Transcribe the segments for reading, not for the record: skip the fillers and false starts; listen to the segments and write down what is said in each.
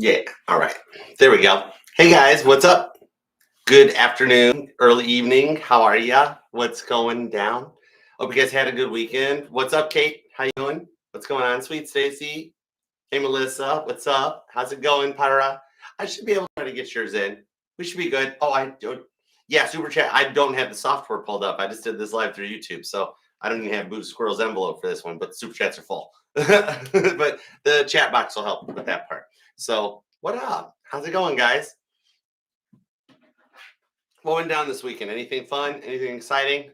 Yeah. All right. There we go. Hey guys, what's up? Good afternoon, early evening. How are ya? What's going down? Hope you guys had a good weekend. What's up, Kate? How you doing? What's going on, sweet Stacy? Hey, Melissa. What's up? How's it going, Pyra? I should be able to try to get yours in. We should be good. Oh, I don't. Yeah, super chat. I don't have the software pulled up. I just did this live through YouTube, so I don't even have Boo Squirrel's envelope for this one. But super chats are full. But the chat box will help with that part. So, what up? How's it going, guys? What went down this weekend? Anything fun? Anything exciting?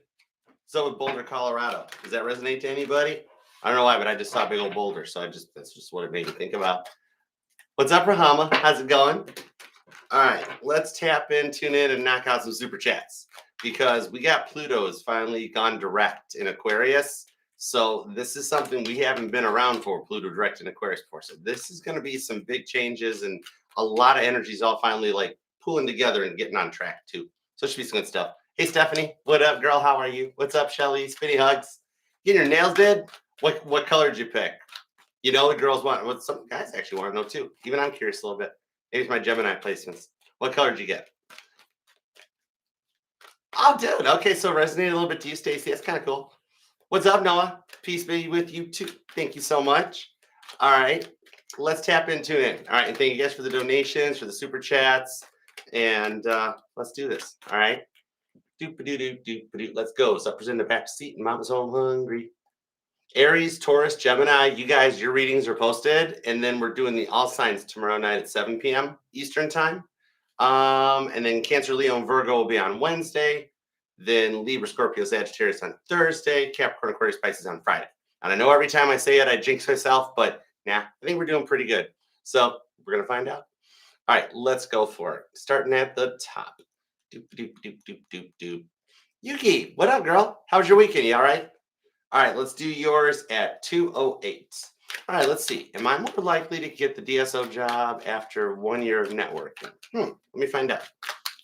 So with Boulder, Colorado. Does that resonate to anybody? I don't know why, but I just saw big old Boulder, so that's just what it made me think about. What's up, Rahama? How's it going? All right, let's tap in, tune in, and knock out some super chats because we got Pluto's finally gone direct in Aquarius. So this is something we haven't been around for, Pluto direct in Aquarius before. So this is going to be some big changes and a lot of energies all finally like pulling together and getting on track too. So it should be some good stuff. Hey Stephanie, what up, girl? How are you? What's up, Shelly? Spinny hugs. Getting your nails did? What color did you pick? You know the girls want what some guys actually want to know too. Even I'm curious a little bit. Here's my Gemini placements. What color did you get? Oh, dude. Okay, so resonated a little bit to you, Stacy. That's kind of cool. What's up, Noah? Peace be with you too. Thank you so much. All right, let's tap into it. All right, and thank you guys for the donations, for the super chats, and let's do this. All right. Doop-a-doo-doo-doop-a-doo. Let's go. So present the back seat, and Mama's home hungry. Aries, Taurus, Gemini, you guys, your readings are posted, and then we're doing the all signs tomorrow night at 7 p.m. Eastern time. And then Cancer, Leo, and Virgo will be on Wednesday. Then Libra, Scorpio, Sagittarius on Thursday. Capricorn, Aquarius, Pisces on Friday. And I know every time I say it, I jinx myself, but I think we're doing pretty good. So we're gonna find out. All right, let's go for it. Starting at the top. Doop doop doop doop doop doop. Yuki, what up, girl? How was your weekend? You all right? All right, let's do yours at 208. All right, let's see. Am I more likely to get the DSO job after 1 year of networking? Let me find out.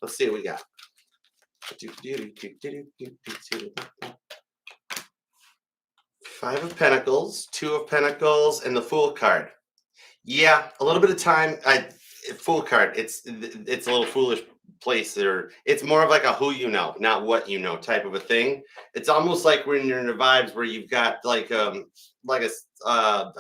Let's see what we got. Five of Pentacles, Two of Pentacles, and the Fool card. Yeah, a little bit of time. Fool card. It's a little foolish place there. It's more of like a who you know, not what you know type of a thing. It's almost like when you're in the vibes where you've got like a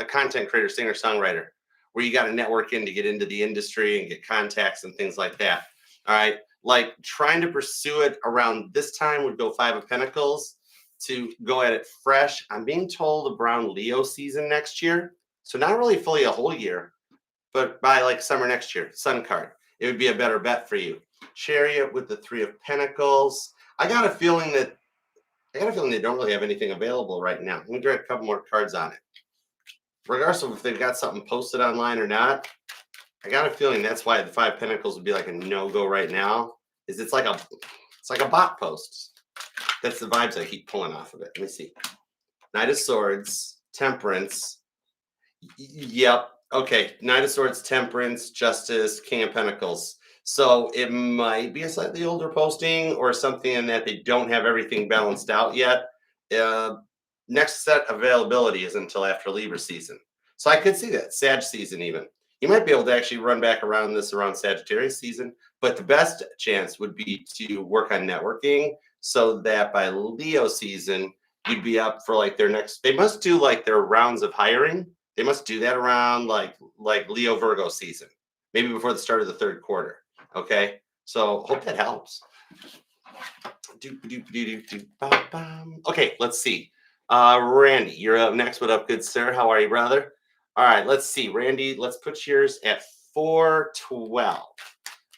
content creator, singer, songwriter, where you got to network in to get into the industry and get contacts and things like that. All right, like trying to pursue it around this time would go Five of Pentacles to go at it fresh. I'm being told around Leo season next year, so not really fully a whole year, but by like summer next year, Sun card, it would be a better bet for you. Chariot with the Three of Pentacles. I got a feeling they don't really have anything available right now. Let me draw a couple more cards on it. Regardless of if they've got something posted online or not, I got a feeling that's why the Five Pentacles would be like a no-go right now. It's like a bot post. That's the vibes I keep pulling off of it. Let me see. Knight of Swords, Temperance. Yep. Okay. Knight of Swords, Temperance, Justice, King of Pentacles. So it might be a slightly older posting or something in that they don't have everything balanced out yet. Next set availability is until after Libra season. So I could see that. Sag season even. You might be able to actually run back around this around Sagittarius season, but the best chance would be to work on networking so that by Leo season, you'd be up for like their next, they must do like their rounds of hiring. They must do that around like Leo Virgo season, maybe before the start of the third quarter. Okay. So hope that helps. Okay, let's see. Randy, you're up next. What up, good sir? How are you, brother? All right, let's see. Randy, let's put yours at 412.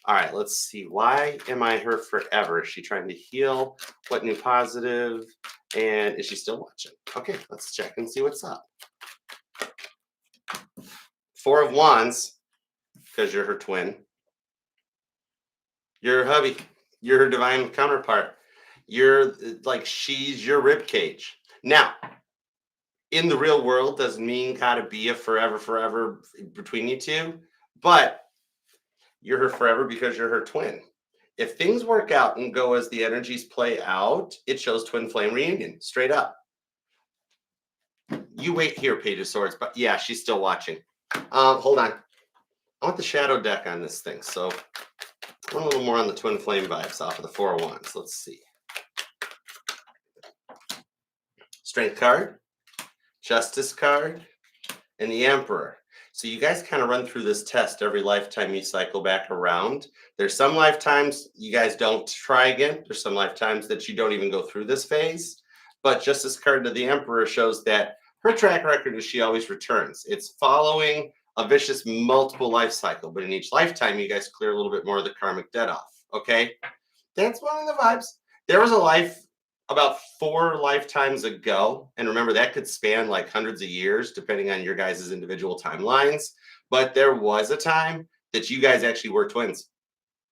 All right, let's see. Why am I her forever? Is she trying to heal? What new positive? And is she still watching? Okay, let's check and see what's up. Four of Wands, because you're her twin. You're her hubby. You're her divine counterpart. You're like, she's your rib cage. Now, in the real world, doesn't mean gotta be a forever between you two, but you're her forever because you're her twin. If things work out and go as the energies play out, it shows twin flame reunion, straight up. You wait here, Page of Swords, but yeah, she's still watching. Hold on. I want the shadow deck on this thing. So I want a little more on the twin flame vibes off of the Four of Wands. Let's see. Strength card, Justice card, and the Emperor. So you guys kind of run through this test every lifetime you cycle back around. There's some lifetimes you guys don't try again. There's some lifetimes that you don't even go through this phase. But Justice card to the Emperor shows that her track record is she always returns. It's following a vicious multiple life cycle, but in each lifetime, you guys clear a little bit more of the karmic debt off. Okay, that's one of the vibes. There was a life about 4 lifetimes ago, and remember that could span like hundreds of years depending on your guys' individual timelines. But there was a time that you guys actually were twins,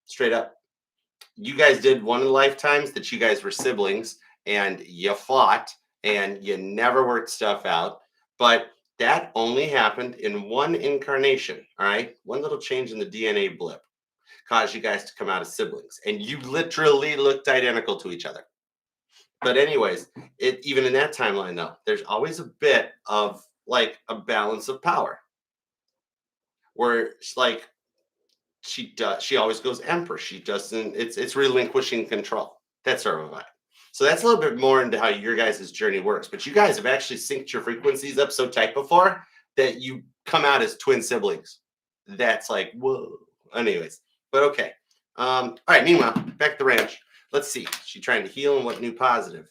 straight up. You guys did one of the lifetimes that you guys were siblings and you fought and you never worked stuff out. But that only happened in one incarnation. All right. One little change in the DNA blip caused you guys to come out as siblings. And you literally looked identical to each other. But anyways, it even in that timeline though, there's always a bit of like a balance of power where like she always goes emperor. She doesn't, it's relinquishing control. That's sort of a vibe. So that's a little bit more into how your guys' journey works. But you guys have actually synced your frequencies up so tight before that you come out as twin siblings. That's like, whoa. Anyways, but okay. All right, meanwhile, back to the ranch. Let's see. She trying to heal and what new positive?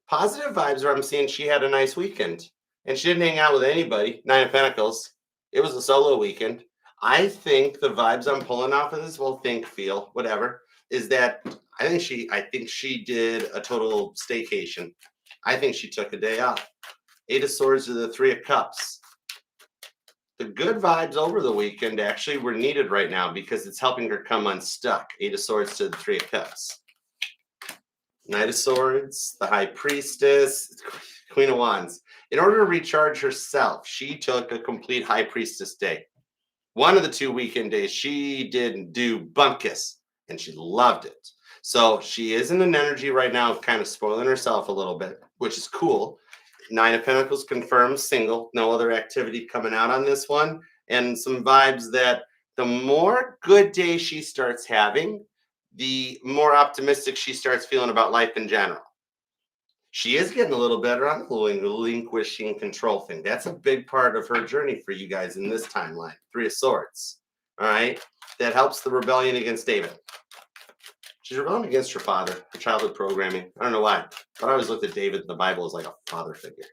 Positive vibes are I'm seeing she had a nice weekend. And she didn't hang out with anybody. 9 of Pentacles. It was a solo weekend. I think the vibes I'm pulling off of this, well, think, feel, whatever, is that I think she did a total staycation. I think she took a day off. 8 of Swords to the 3 of Cups. The good vibes over the weekend actually were needed right now because it's helping her come unstuck. 8 of Swords to the 3 of Cups. Knight of Swords, the High Priestess, Queen of Wands. In order to recharge herself, she took a complete High Priestess day. One of the 2 weekend days, she didn't do bump kiss, and she loved it. So she is in an energy right now of kind of spoiling herself a little bit, which is cool. 9 of Pentacles confirms single, no other activity coming out on this one. And some vibes that the more good days she starts having, the more optimistic she starts feeling about life in general. She is getting a little better on the relinquishing control thing. That's a big part of her journey for you guys in this timeline. 3 of Swords. All right. That helps the rebellion against David. She's rebelling against her father, her childhood programming. I don't know why, but I always looked at David in the Bible as like a father figure.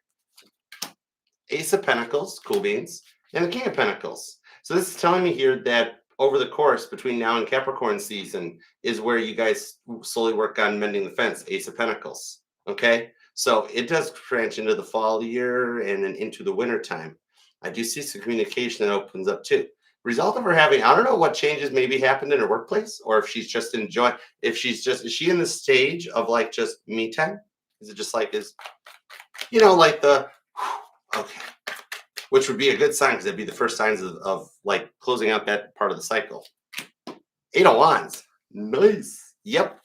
Ace of Pentacles, cool beans, and the King of Pentacles. So this is telling me here that over the course between now and Capricorn season is where you guys slowly work on mending the fence. Ace of Pentacles. Okay. So it does branch into the fall year and then into the winter time. I do see some communication that opens up too. Result of her having, I don't know what changes maybe happened in her workplace or if she's just enjoying, is she in the stage of like just me time? Is it just like, like the, okay, which would be a good sign because that'd be the first signs of like closing out that part of the cycle. 8 of Wands. Nice. Yep.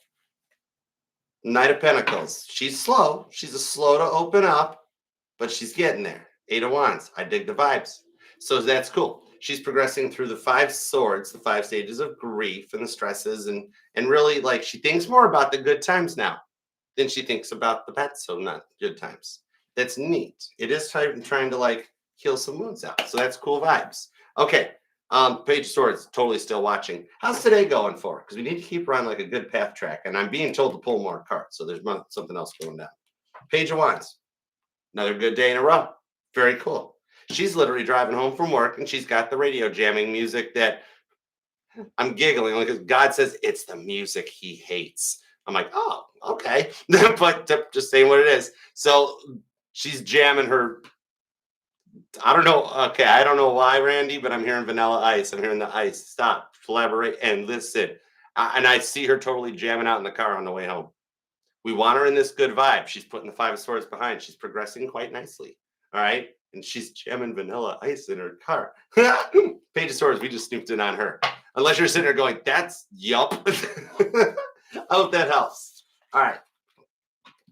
Knight of Pentacles. She's slow. She's a slow to open up, but she's getting there. 8 of Wands. I dig the vibes. So that's cool. She's progressing through the 5 swords, the 5 stages of grief and the stresses, and really like she thinks more about the good times now than she thinks about the bad, so not good times. That's neat. It is trying to like heal some wounds out. So that's cool vibes. Okay. Page of Swords, totally still watching. How's today going for? Because we need to keep her on like a good path track. And I'm being told to pull more cards. So there's something else going down. Page of Wands. Another good day in a row. Very cool. She's literally driving home from work and she's got the radio jamming music that I'm giggling because God says it's the music he hates. I'm like, oh, okay. But just saying what it is. So she's jamming her. I don't know. Okay, I don't know why, Randy, but I'm hearing Vanilla Ice. I'm hearing the ice. Stop, collaborate, and listen. And I see her totally jamming out in the car on the way home. We want her in this good vibe. She's putting the 5 of Swords behind. She's progressing quite nicely. All right. And she's jamming Vanilla Ice in her car. Page of Swords, we just snooped in on her. Unless you're sitting there going, that's yup. I hope that helps. All right.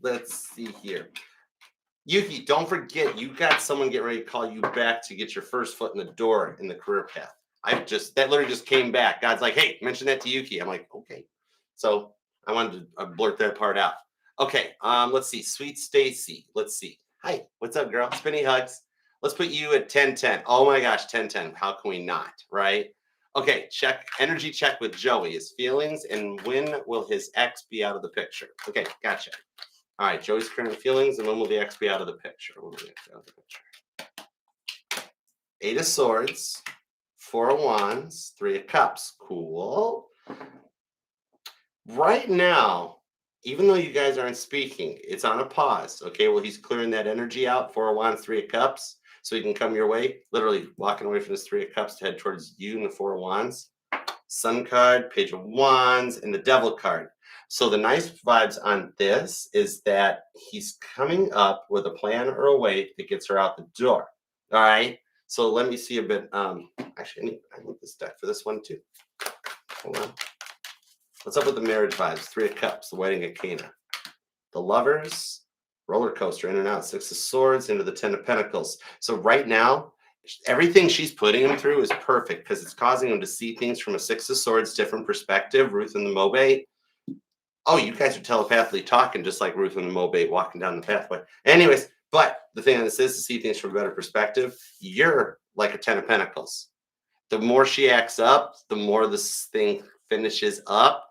Let's see here. Yuki, don't forget, you got someone getting ready to call you back to get your first foot in the door in the career path. That literally just came back. God's like, hey, mention that to Yuki. I'm like, okay. So I wanted to blurt that part out. Okay, let's see. Sweet Stacy. Let's see. Hi, what's up, girl? Spinny hugs. Let's put you at 1010. Oh my gosh, 1010. How can we not, right? Okay, energy check with Joey. His feelings and when will his ex be out of the picture? Okay, gotcha. All right, Joey's current feelings and when will the ex be out of the picture? When will the ex be out of the picture? 8 of Swords, 4 of Wands, 3 of Cups. Cool. Right now, even though you guys aren't speaking, it's on a pause. Okay, well, he's clearing that energy out. 4 of Wands, 3 of Cups, so he can come your way. Literally walking away from this 3 of Cups to head towards you and the 4 of Wands. Sun card, Page of Wands, and the Devil card. So the nice vibes on this is that he's coming up with a plan or a way that gets her out the door. All right. So let me see a bit. Actually, I need this deck for this one too. Hold on. What's up with the marriage vibes? 3 of Cups, the Wedding of Cana. The Lovers, roller coaster, in and out. 6 of Swords into the 10 of Pentacles. So right now, everything she's putting him through is perfect because it's causing him to see things from a 6 of Swords, different perspective. Ruth and the Mobate. Oh, you guys are telepathically talking just like Ruth and the Mobate walking down the pathway. Anyways, but the thing on this is to see things from a better perspective. You're like a 10 of Pentacles. The more she acts up, the more this thing finishes up,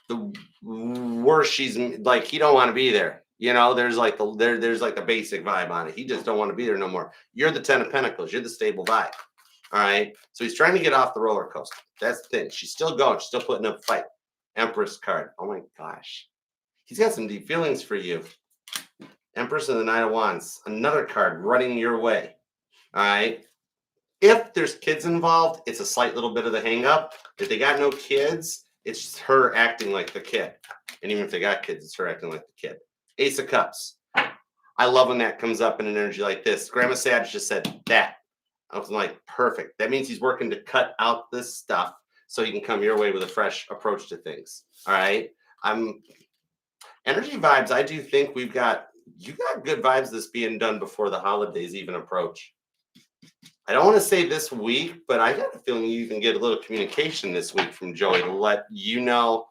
the worse she's like, he don't want to be there. You know, there's like there's like a basic vibe on it. He just don't want to be there no more. You're the 10 of Pentacles. You're the stable vibe. All right. So he's trying to get off the roller coaster. That's the thing. She's still going. She's still putting up a fight. Empress card. Oh my gosh. He's got some deep feelings for you. Empress and the Knight of Wands. Another card running your way. All right. If there's kids involved, it's a slight little bit of the hang up. If they got no kids, it's just her acting like the kid. And even if they got kids, it's her acting like the kid. Ace of Cups. I love when that comes up in an energy like this. Grandma Sage just said that. I was like, perfect. That means he's working to cut out this stuff so he can come your way with a fresh approach to things. All right. Energy vibes. I do think you got good vibes this being done before the holidays even approach. I don't want to say this week, but I got a feeling you can get a little communication this week from Joey to let you know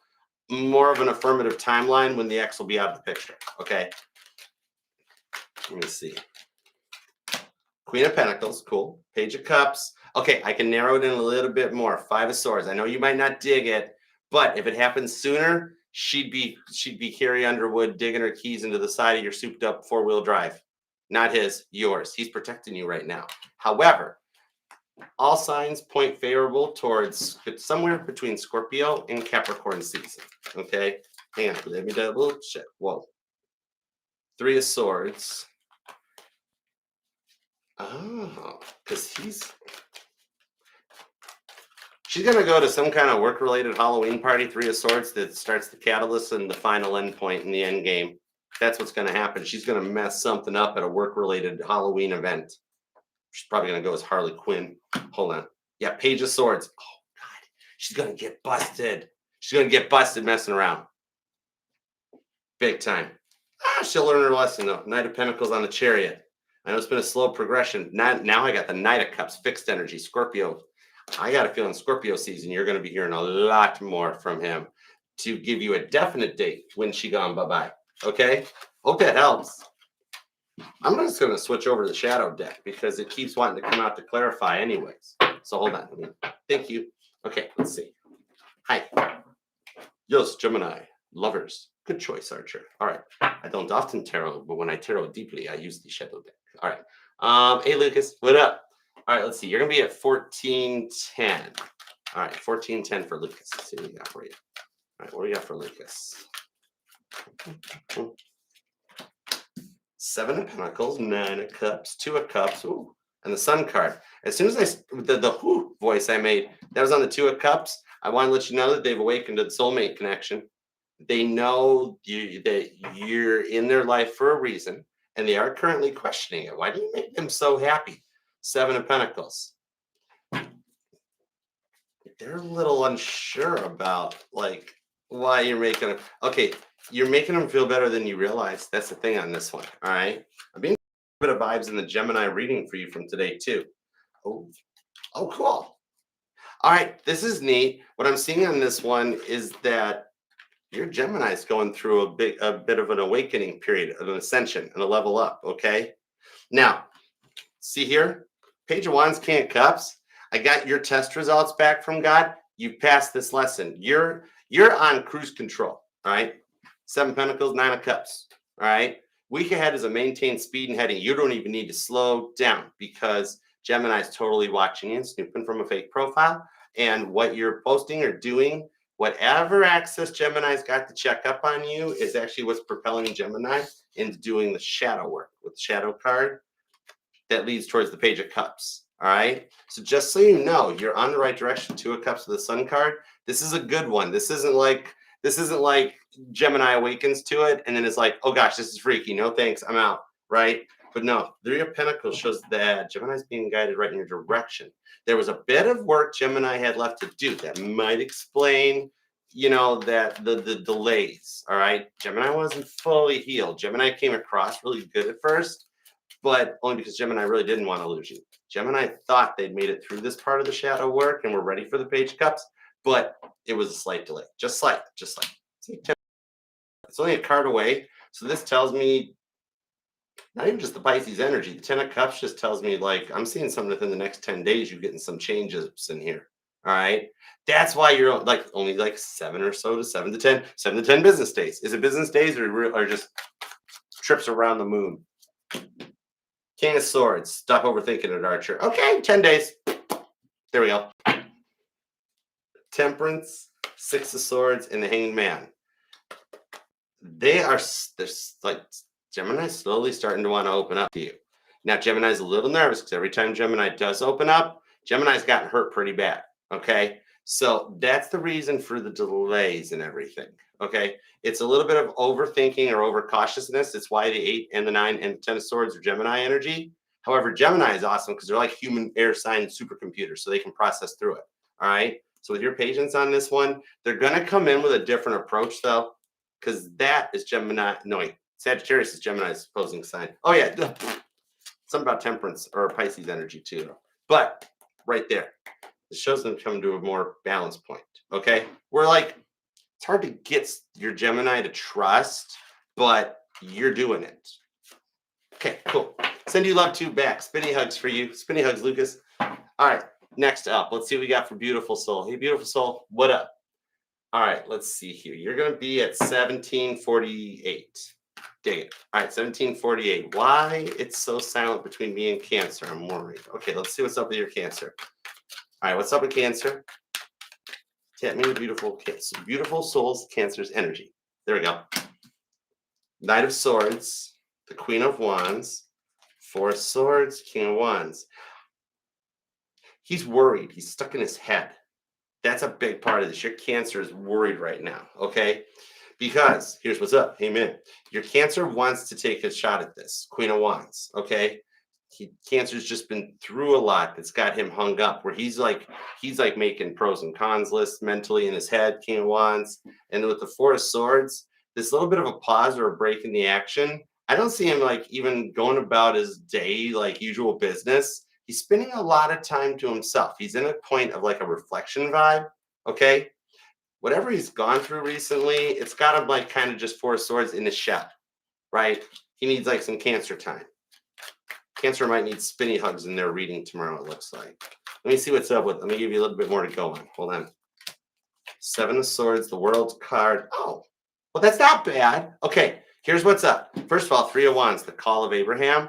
more of an affirmative timeline when the ex will be out of the picture. Okay. Let me see. Queen of Pentacles, cool. Page of Cups. Okay, I can narrow it in a little bit more. 5 of Swords. I know you might not dig it, but if it happens sooner, she'd be Carrie Underwood digging her keys into the side of your souped up 4-wheel drive. Not his, yours. He's protecting you right now. However, all signs point favorable towards somewhere between Scorpio and Capricorn season. Okay, hang on. Let me double check. Whoa. 3 of Swords. Oh, because she's going to go to some kind of work-related Halloween party, 3 of Swords, that starts the catalyst and the final end point in the end game. That's what's going to happen. She's going to mess something up at a work-related Halloween event. She's probably going to go as Harley Quinn. Hold on. Yeah, Page of Swords. Oh, God. She's going to get busted. She's going to get busted messing around. Big time. She'll learn her lesson, though. Knight of Pentacles on the Chariot. I know it's been a slow progression. Now I got the Knight of Cups, fixed energy, Scorpio. I got a feeling Scorpio season, you're going to be hearing a lot more from him to give you a definite date when she gone bye-bye. Okay? Hope that helps. I'm just going to switch over to the shadow deck because it keeps wanting to come out to clarify anyways. So hold on. Thank you. Okay, let's see. Hi. Yes, Gemini. Lovers. Good choice, Archer. All right. I don't often tarot, but when I tarot deeply, I use the shadow deck. All right. Hey, Lucas. What up? All right, let's see. You're going to be at 1410. All right, 1410 for Lucas. Let's see what we got for you. All right, what do we got for Lucas? 7 of Pentacles, 9 of Cups, 2 of Cups, ooh, and the Sun card. As soon as the whoo voice I made, that was on the 2 of Cups. I want to let you know that they've awakened to the soulmate connection. They know that you're in their life for a reason, and they are currently questioning it. Why do you make them so happy? 7 of Pentacles. They're a little unsure about like why you're making them. Okay, you're making them feel better than you realize. That's the thing on this one. All right. I'm being a bit of vibes in the Gemini reading for you from today too. Oh, cool. All right, this is neat. What I'm seeing on this one is that your Gemini's going through a bit of an awakening period, an ascension, and a level up. Okay. Now, see here, Page of Wands, King of Cups. I got your test results back from God. You passed this lesson. You're on cruise control. All right. Seven Pentacles, Nine of Cups. All right. Week ahead is a maintain speed and heading. You don't even need to slow down because Gemini is totally watching you and snooping from a fake profile. And what you're posting or doing, whatever access Gemini's got to check up on you, is actually what's propelling Gemini into doing the shadow work with the shadow card that leads towards the Page of Cups. All right. So just so you know, you're on the right direction. Two of Cups with the Sun card. This is a good one. This isn't like Gemini awakens to it and then it's like, oh gosh, this is freaky. No thanks. I'm out. Right. But no, Three of Pentacles shows that Gemini's being guided right in your direction. There was a bit of work Gemini had left to do that might explain, that the delays. All right. Gemini wasn't fully healed. Gemini came across really good at first, but only because Gemini really didn't want to lose you. Gemini thought they'd made it through this part of the shadow work and were ready for the Page of Cups, but it was a slight delay. Just slight. See, it's only a card away. So this tells me not even just the Pisces energy. The Ten of Cups just tells me, like, I'm seeing something within the next 10 days. You're getting some changes in here. All right. That's why you're like only like 7 or so to 7 to 10 business days. Is it business days or just trips around the moon? King of Swords. Stop overthinking it, Archer. Okay, 10 days. There we go. Temperance, Six of Swords, and the Hanged Man. They're like Gemini's slowly starting to want to open up to you. Now, Gemini's a little nervous because every time Gemini does open up, Gemini's gotten hurt pretty bad. Okay. So that's the reason for the delays and everything. Okay. It's a little bit of overthinking or overcautiousness. It's why the 8 and the 9 and the 10 of Swords are Gemini energy. However, Gemini is awesome because they're like human air sign supercomputers, so they can process through it. All right. So with your patience on this one, they're going to come in with a different approach, though, because that is Gemini. No, wait. Sagittarius is Gemini's opposing sign. Oh, yeah. Something about Temperance or Pisces energy, too. But right there, it shows them coming to a more balanced point. Okay. We're like, it's hard to get your Gemini to trust, but you're doing it. Okay, cool. Send you love too back. Spinny hugs for you. Spinny hugs, Lucas. All right, next up, let's see what we got for Beautiful Soul. Hey, Beautiful Soul, what up? All right, let's see here. You're going to be at 1748. Dig it. All right, 1748. Why it's so silent between me and Cancer? I'm worried. Okay, let's see what's up with your Cancer. All right, what's up with Cancer? Tap me, Beautiful Soul's Cancer's energy. There we go. Knight of Swords. The Queen of Wands, Four of Swords, King of Wands. He's worried. He's stuck in his head. That's a big part of this. Your Cancer is worried right now, okay? Because here's what's up. Amen. Your Cancer wants to take a shot at this. Queen of Wands, okay? Cancer's just been through a lot that's got him hung up, where he's like making pros and cons lists mentally in his head, King of Wands. And with the Four of Swords, this little bit of a pause or a break in the action. I don't see him like even going about his day like usual business. He's spending a lot of time to himself. He's in a point of like a reflection vibe. Okay. Whatever he's gone through recently, it's got him like kind of just Four Swords in his shell, right? He needs like some Cancer time. Cancer might need spinny hugs in their reading tomorrow, it looks like. Let me see what's up with. Let me give you a little bit more to go on. Hold on. Seven of Swords, the World card. Oh, well, that's not bad. Okay. Here's what's up. First of all, Three of Wands, the Call of Abraham.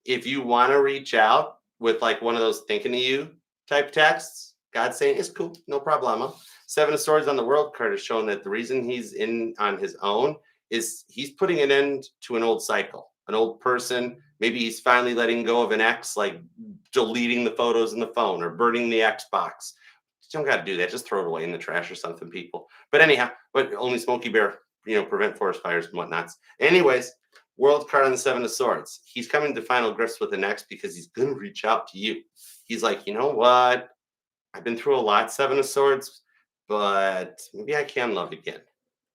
If you want to reach out with like one of those thinking of you type texts, God's saying it's cool, no problema. Seven of Swords on the World card is showing that the reason he's in on his own is he's putting an end to an old cycle, an old person. Maybe he's finally letting go of an ex, like deleting the photos in the phone or burning the Xbox. You don't got to do that. Just throw it away in the trash or something, people. But anyhow, but only Smokey Bear, prevent forest fires and whatnots. Anyways, World card on the Seven of Swords. He's coming to final grips with the next because he's going to reach out to you. He's like, you know what? I've been through a lot, Seven of Swords, but maybe I can love again.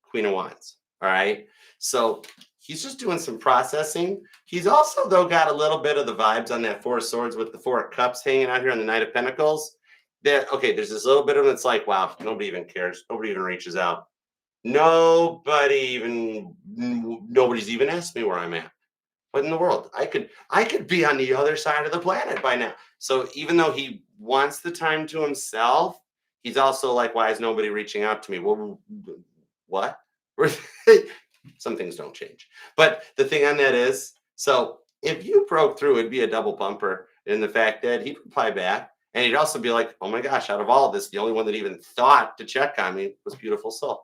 Queen of Wands. All right. So he's just doing some processing. He's also, though, got a little bit of the vibes on that Four of Swords with the Four of Cups hanging out here on the Knight of Pentacles. Okay, there's this little bit of it's like, wow, nobody even cares. Nobody even reaches out. Nobody's even asked me where I'm at. What in the world? I could be on the other side of the planet by now. So even though he wants the time to himself, he's also like, why is nobody reaching out to me? Well, what? Some things don't change. But the thing on that is, so if you broke through, it'd be a double bumper in the fact that he'd reply back. And he'd also be like, oh my gosh, out of all this, the only one that even thought to check on me was Beautiful Soul.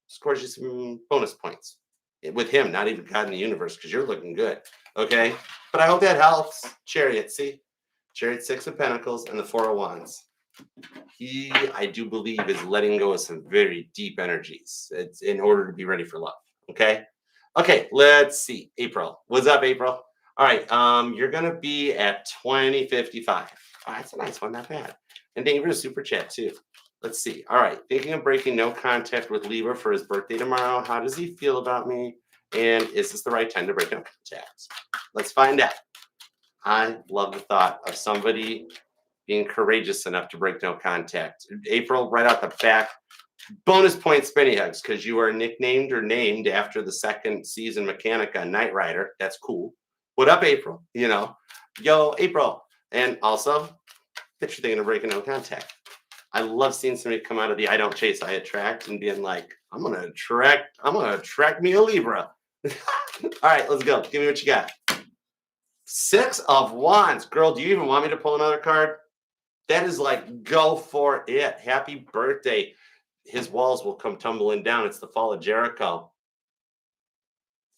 Scores you some bonus points with him, not even God in the universe, because you're looking good. Okay. But I hope that helps. Chariot, see? Chariot, Six of Pentacles, and the Four of Wands. He, I do believe, is letting go of some very deep energies. It's in order to be ready for love. Okay. Okay, let's see. April. What's up, April? All right. You're gonna be at 2055. Oh, that's a nice one, not bad. And thank you for the super chat too. Let's see. All right. Thinking of breaking no contact with Libra for his birthday tomorrow. How does he feel about me? And is this the right time to break no contact? Let's find out. I love the thought of somebody being courageous enough to break no contact. April, right out the back, bonus point spinny hugs because you are nicknamed or named after the second season mechanic on Knight Rider. That's cool. What up, April? Yo, April. And also, picture thinking of breaking no contact. I love seeing somebody come out of the I don't chase, I attract and being like, I'm gonna attract me a Libra. All right, let's go. Give me what you got. Six of Wands. Girl, do you even want me to pull another card? That is like, go for it. Happy birthday. His walls will come tumbling down. It's the fall of Jericho.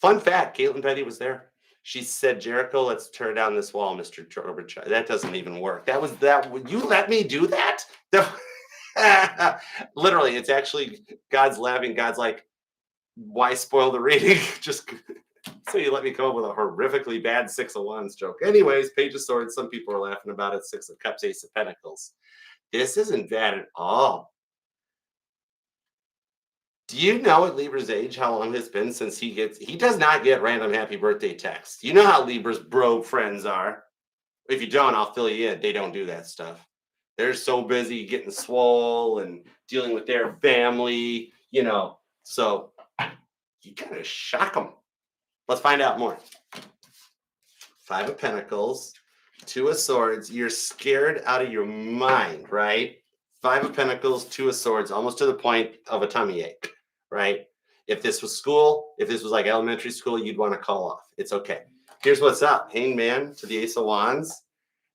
Fun fact, Caitlin Petty was there. She said, Jericho, let's tear down this wall, Mr. Gorbachev. That doesn't even work. Would you let me do that? Literally, it's actually God's laughing. God's like, why spoil the reading? Just so you let me come up with a horrifically bad Six of Wands joke. Anyways, Page of Swords. Some people are laughing about it. Six of Cups, Ace of Pentacles. This isn't bad at all. Do you know at Libra's age how long it's been since he does not get random happy birthday texts. You know how Libra's bro friends are. If you don't, I'll fill you in. They don't do that stuff. They're so busy getting swole and dealing with their family, so you kind of shock them. Let's find out more. Five of Pentacles, Two of Swords. You're scared out of your mind, right? Five of Pentacles, Two of Swords, almost to the point of a tummy ache, right? If this was school, if this was like elementary school, you'd want to call off. It's okay. Here's what's up. Hangman to the Ace of Wands.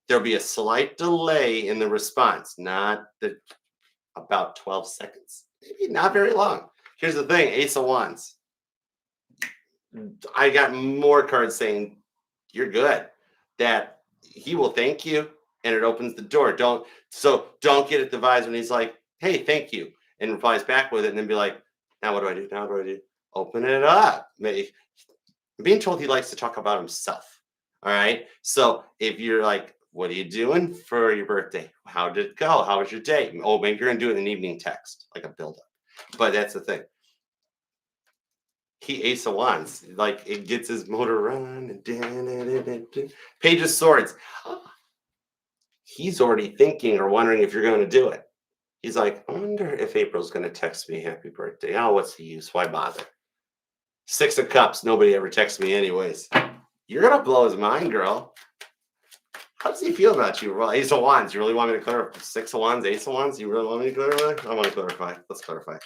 There'll be a slight delay in the response, about 12 seconds, maybe not very long. Here's the thing, Ace of Wands. I got more cards saying you're good, that he will thank you and it opens the door. Don't get it devised when he's like, hey, thank you, and replies back with it and then be like, now what do I do? Now what do I do? Open it up. I'm being told he likes to talk about himself. All right. So if you're like, what are you doing for your birthday? How did it go? How was your day? Oh, maybe you're going to do it in an evening text, like a build-up. But that's the thing. He Ace of Wands. Like, it gets his motor running. Page of Swords. He's already thinking or wondering if you're going to do it. He's like, I wonder if April's going to text me happy birthday. Oh, what's the use? Why bother? Six of Cups. Nobody ever texts me anyways. You're going to blow his mind, girl. How does he feel about you? Well, Ace of Wands. You really want me to clarify? Six of Wands, Ace of Wands. You really want me to clarify? I want to clarify. Let's clarify.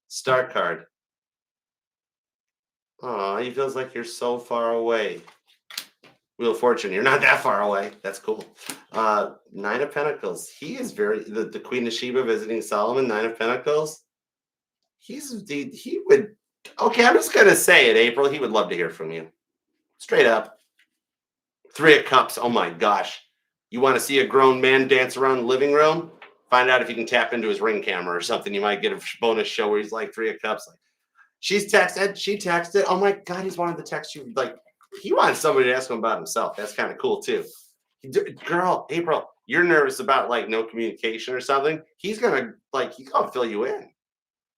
Start card. Oh, he feels like you're so far away. Wheel of Fortune. You're not that far away. That's cool. Nine of Pentacles. He is the Queen of Sheba visiting Solomon. Nine of Pentacles. He would. Okay, I'm just gonna say it, April. He would love to hear from you. Straight up. Three of Cups. Oh my gosh. You want to see a grown man dance around the living room? Find out if you can tap into his Ring camera or something. You might get a bonus show where he's like Three of Cups. Like, she texted. Oh my God, he's wanted to text you. Like, he wants somebody to ask him about himself. That's kind of cool too. Girl, April, you're nervous about like no communication or something. He's gonna fill you in.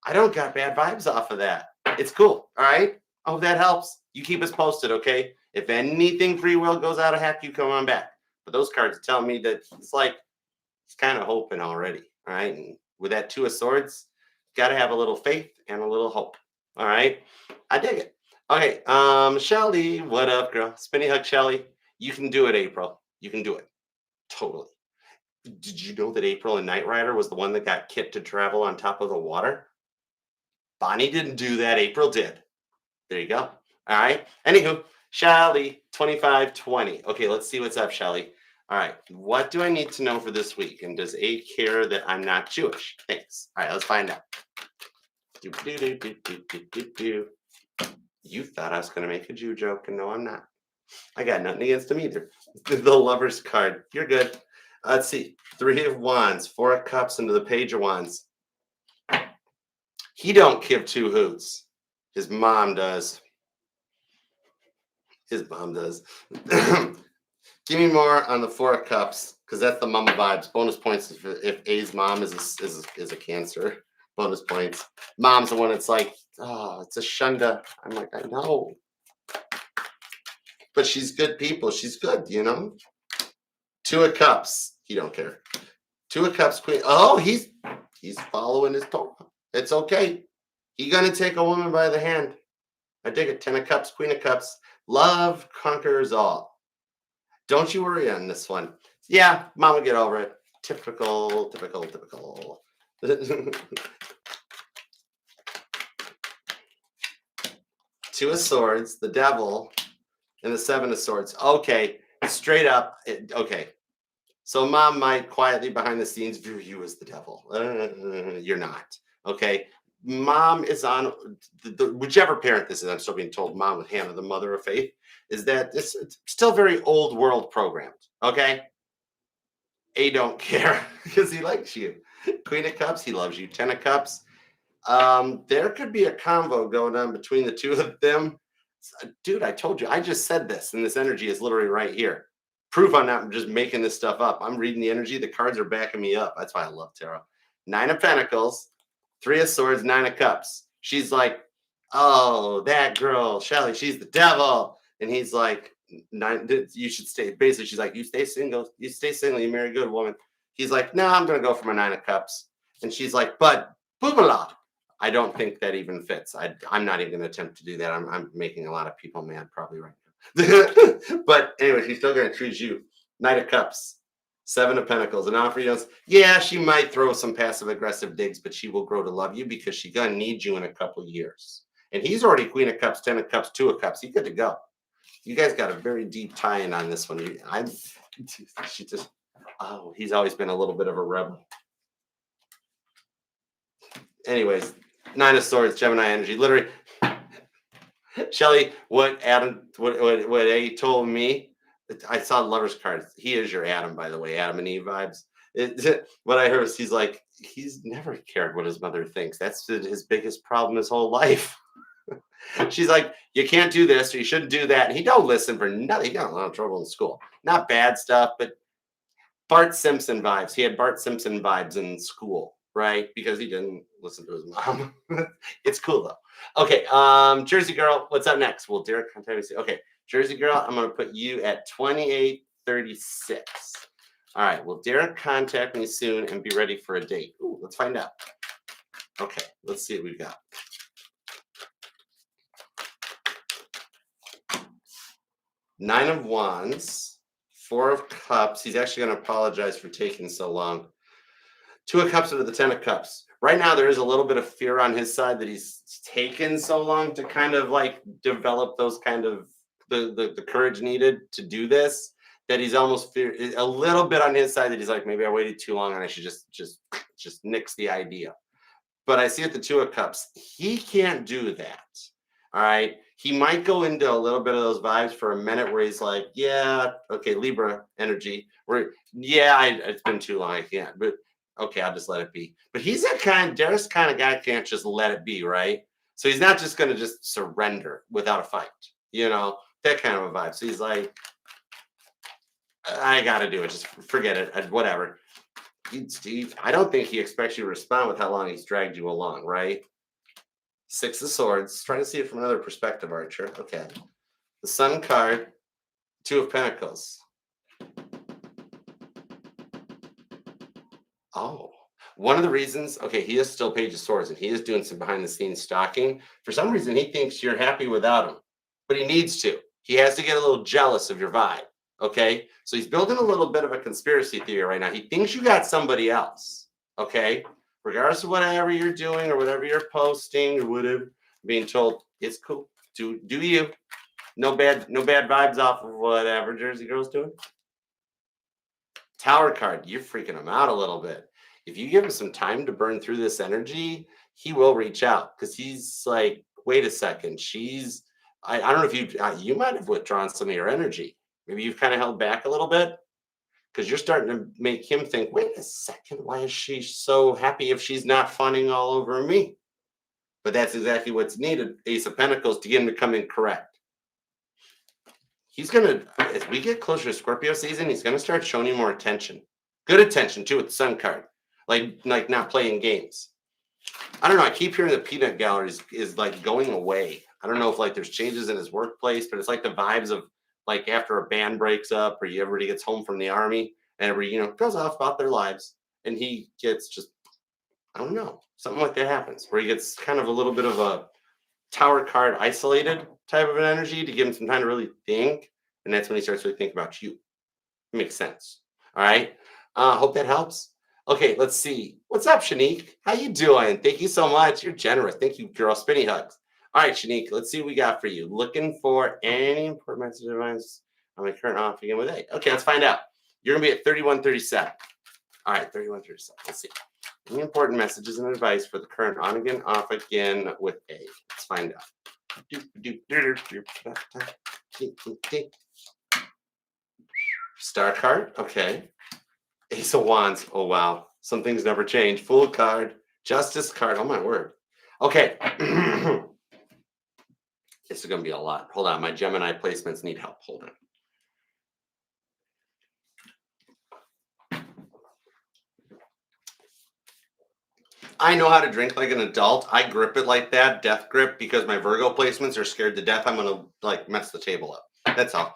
I don't got bad vibes off of that. It's cool. All right. I hope that helps. You keep us posted, okay? If anything free will goes out of hack, you come on back. But those cards are telling me that he's like, He's kind of hoping already. All right. And with that Two of Swords, got to have a little faith and a little hope. All right. I dig it. Okay. Shelly, what up, girl? Spinny hug, Shelly. You can do it, April. You can do it. Totally. Did you know that April in Knight Rider was the one that got Kit to travel on top of the water? Bonnie didn't do that. April did. There you go. All right. Anywho, Shelly, 2520. Okay, let's see what's up, Shelly. All right. What do I need to know for this week? And does A care that I'm not Jewish? Thanks. All right, let's find out. Do, do, do, do, do, do, do, do. You thought I was going to make a Jew joke, and no, I'm not. I got nothing against him either. The Lover's card. You're good. Let's see. Three of Wands, Four of Cups into the Page of Wands. He don't give two hoots. His mom does. His mom does. Give me more on the Four of Cups, because that's the mama vibes. Bonus points if A's mom is a Cancer. Bonus points. Mom's the one that's like, oh, it's a Shunda. I'm like, I know. But she's good people. She's good, you know? Two of Cups. He don't care. Two of Cups, Queen. Oh, he's following his Torah. It's okay. He gonna take a woman by the hand. I dig it. 10 of Cups, Queen of Cups. Love conquers all. Don't you worry on this one. Yeah, mom will get over it. Typical. Two of Swords, the Devil, and the Seven of Swords. Okay, straight up. Okay. So mom might quietly behind the scenes view you as the devil. You're not. Okay. Mom is on whichever parent this is. I'm still being told mom with Hannah, the mother of faith, is that it's still very old world programmed. Okay. A don't care because he likes you. Queen of Cups, he loves you. 10 of Cups. There could be a convo going on between the two of them. Dude, I told you, I just said this, and this energy is literally right here. Proof I'm not just making this stuff up. I'm reading the energy. The cards are backing me up. That's why I love tarot. 9 of Pentacles, 3 of Swords, 9 of Cups. She's like, oh, that girl, Shelly, she's the devil. And he's like, you should stay. Basically, she's like, you stay single. You stay single. You marry a good woman. He's like, no, I'm going to go for my 9 of Cups. And she's like, but boobala. I don't think that even fits. I'm not even going to attempt to do that. I'm making a lot of people mad probably right now. But anyway, she's still going to choose you. 9 of Cups, 7 of Pentacles. And offer you, yeah, she might throw some passive aggressive digs, but she will grow to love you because she's going to need you in a couple years. And he's already Queen of Cups, 10 of Cups, 2 of Cups. He's good to go. You guys got a very deep tie-in on this one. He's always been a little bit of a rebel. Anyways, 9 of Swords, Gemini energy. Literally, Shelly, what A told me, I saw Lover's cards. He is your Adam, by the way, Adam and Eve vibes. What I heard was he's like, he's never cared what his mother thinks. That's his biggest problem his whole life. She's like, you can't do this, or you shouldn't do that. And he don't listen for nothing. He got a lot of trouble in school. Not bad stuff, but Bart Simpson vibes. He had Bart Simpson vibes in school, right? Because he didn't listen to his mom. It's cool though. Okay, Jersey Girl, what's up next? Well, Derek contact me. Okay, Jersey Girl, I'm gonna put you at 2836. All right, well, Derek, contact me soon and be ready for a date. Ooh, let's find out. Okay, let's see what we've got. 9 of Wands, 4 of Cups. He's actually going to apologize for taking so long. 2 of Cups into the 10 of Cups. Right now, there is a little bit of fear on his side that he's taken so long to kind of like develop those kind of the courage needed to do this, that he's almost a little bit on his side that he's like, maybe I waited too long and I should just nix the idea. But I see at the 2 of Cups, he can't do that. All right. He might go into a little bit of those vibes for a minute where he's like, yeah, okay, Libra energy. Where, yeah, it's been too long. I can't. But okay, I'll just let it be. But he's that Derek's kind of guy can't just let it be, right? So he's not just going to just surrender without a fight, you know, that kind of a vibe. So he's like, I got to do it. Just forget it. Whatever. Steve, I don't think he expects you to respond with how long he's dragged you along, right? 6 of Swords. Trying to see it from another perspective, Archer. Okay. The Sun card, 2 of Pentacles. Oh, one of the reasons, okay, he is still Page of Swords and he is doing some behind the scenes stalking. For some reason, he thinks you're happy without him, but he needs to. He has to get a little jealous of your vibe. Okay. So he's building a little bit of a conspiracy theory right now. He thinks you got somebody else. Okay. Regardless of whatever you're doing or whatever you're posting or whatever, being told it's cool. Do you. No bad vibes off of whatever Jersey Girl's doing. Tower card, you're freaking him out a little bit. If you give him some time to burn through this energy, he will reach out because he's like, wait a second, I don't know if you might have withdrawn some of your energy. Maybe you've kind of held back a little bit because you're starting to make him think, wait a second, why is she so happy if she's not fawning all over me? But that's exactly what's needed, Ace of Pentacles, to get him to come in correct. He's gonna, as we get closer to Scorpio season, he's gonna start showing you more attention. Good attention too with the Sun card. Like not playing games. I don't know. I keep hearing the peanut gallery is like going away. I don't know if like there's changes in his workplace, but it's like the vibes of like after a band breaks up or everybody gets home from the army and everybody, goes off about their lives and he gets just, I don't know, something like that happens where he gets kind of a little bit of a tower card isolated type of an energy to give him some time to really think. And that's when he starts to really think about you. It makes sense. All right. Hope that helps. Okay, let's see. What's up, Shanique? How you doing? Thank you so much. You're generous. Thank you, girl. Spinny hugs. All right, Shanique, let's see what we got for you. Looking for any important message advice on my current off again with A. Okay, let's find out. You're gonna be at 3137. All right, 3137. Let's see. Any important messages and advice for the current on again, off again with A. Let's find out. Star card. Okay. Ace of Wands. Oh, wow. Some things never change. Fool card. Justice card. Oh, my word. Okay. This is going to be a lot. Hold on. My Gemini placements need help. Hold on. I know how to drink like an adult. I grip it like that, death grip, because my Virgo placements are scared to death. I'm going to like mess the table up. That's all.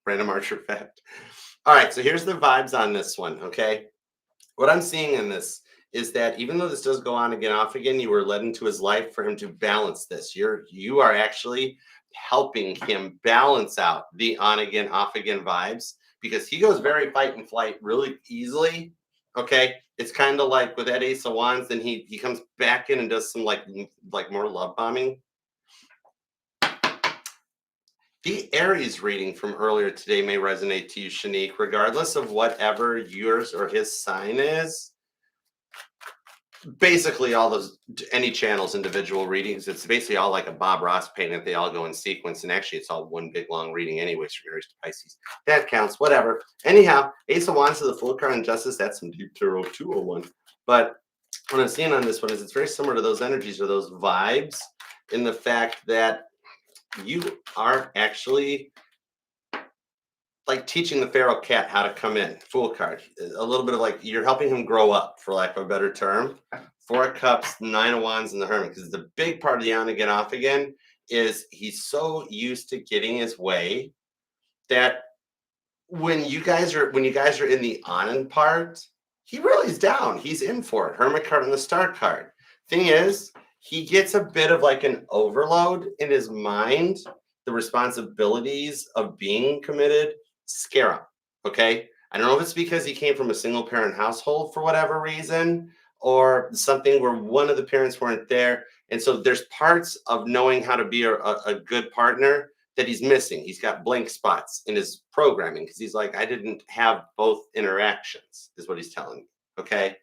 Random archer fact. All right. So here's the vibes on this one. Okay. What I'm seeing in this is that even though this does go on again, off again, you were led into his life for him to balance this. You are actually helping him balance out the on again, off again vibes because he goes very fight and flight really easily. Okay, it's kind of like with that Ace of Wands, then he comes back in and does some like more love bombing. The Aries reading from earlier today may resonate to you, Shanique, regardless of whatever yours or his sign is. Basically, all those, any channel's individual readings, it's basically all like a Bob Ross painting. They all go in sequence, and actually, it's all one big long reading, anyways, from Aries to Pisces. That counts, whatever. Anyhow, Ace of Wands to the Full card and Justice, that's some deep tarot 201. But what I'm seeing on this one is it's very similar to those energies or those vibes in the fact that you are actually like teaching the feral cat how to come in. Fool card, a little bit of like you're helping him grow up, for lack of a better term. 4 of Cups, 9 of Wands, and the Hermit. Because the big part of the on again, off again is he's so used to getting his way that when you guys are in the on part, he really is down. He's in for it. Hermit card and the Star card. Thing is, he gets a bit of like an overload in his mind. The responsibilities of being committed scare him. Okay. I don't know if it's because he came from a single parent household for whatever reason, or something where one of the parents weren't there. And so there's parts of knowing how to be a good partner that he's missing. He's got blank spots in his programming because he's like, I didn't have both interactions, is what he's telling me. Okay.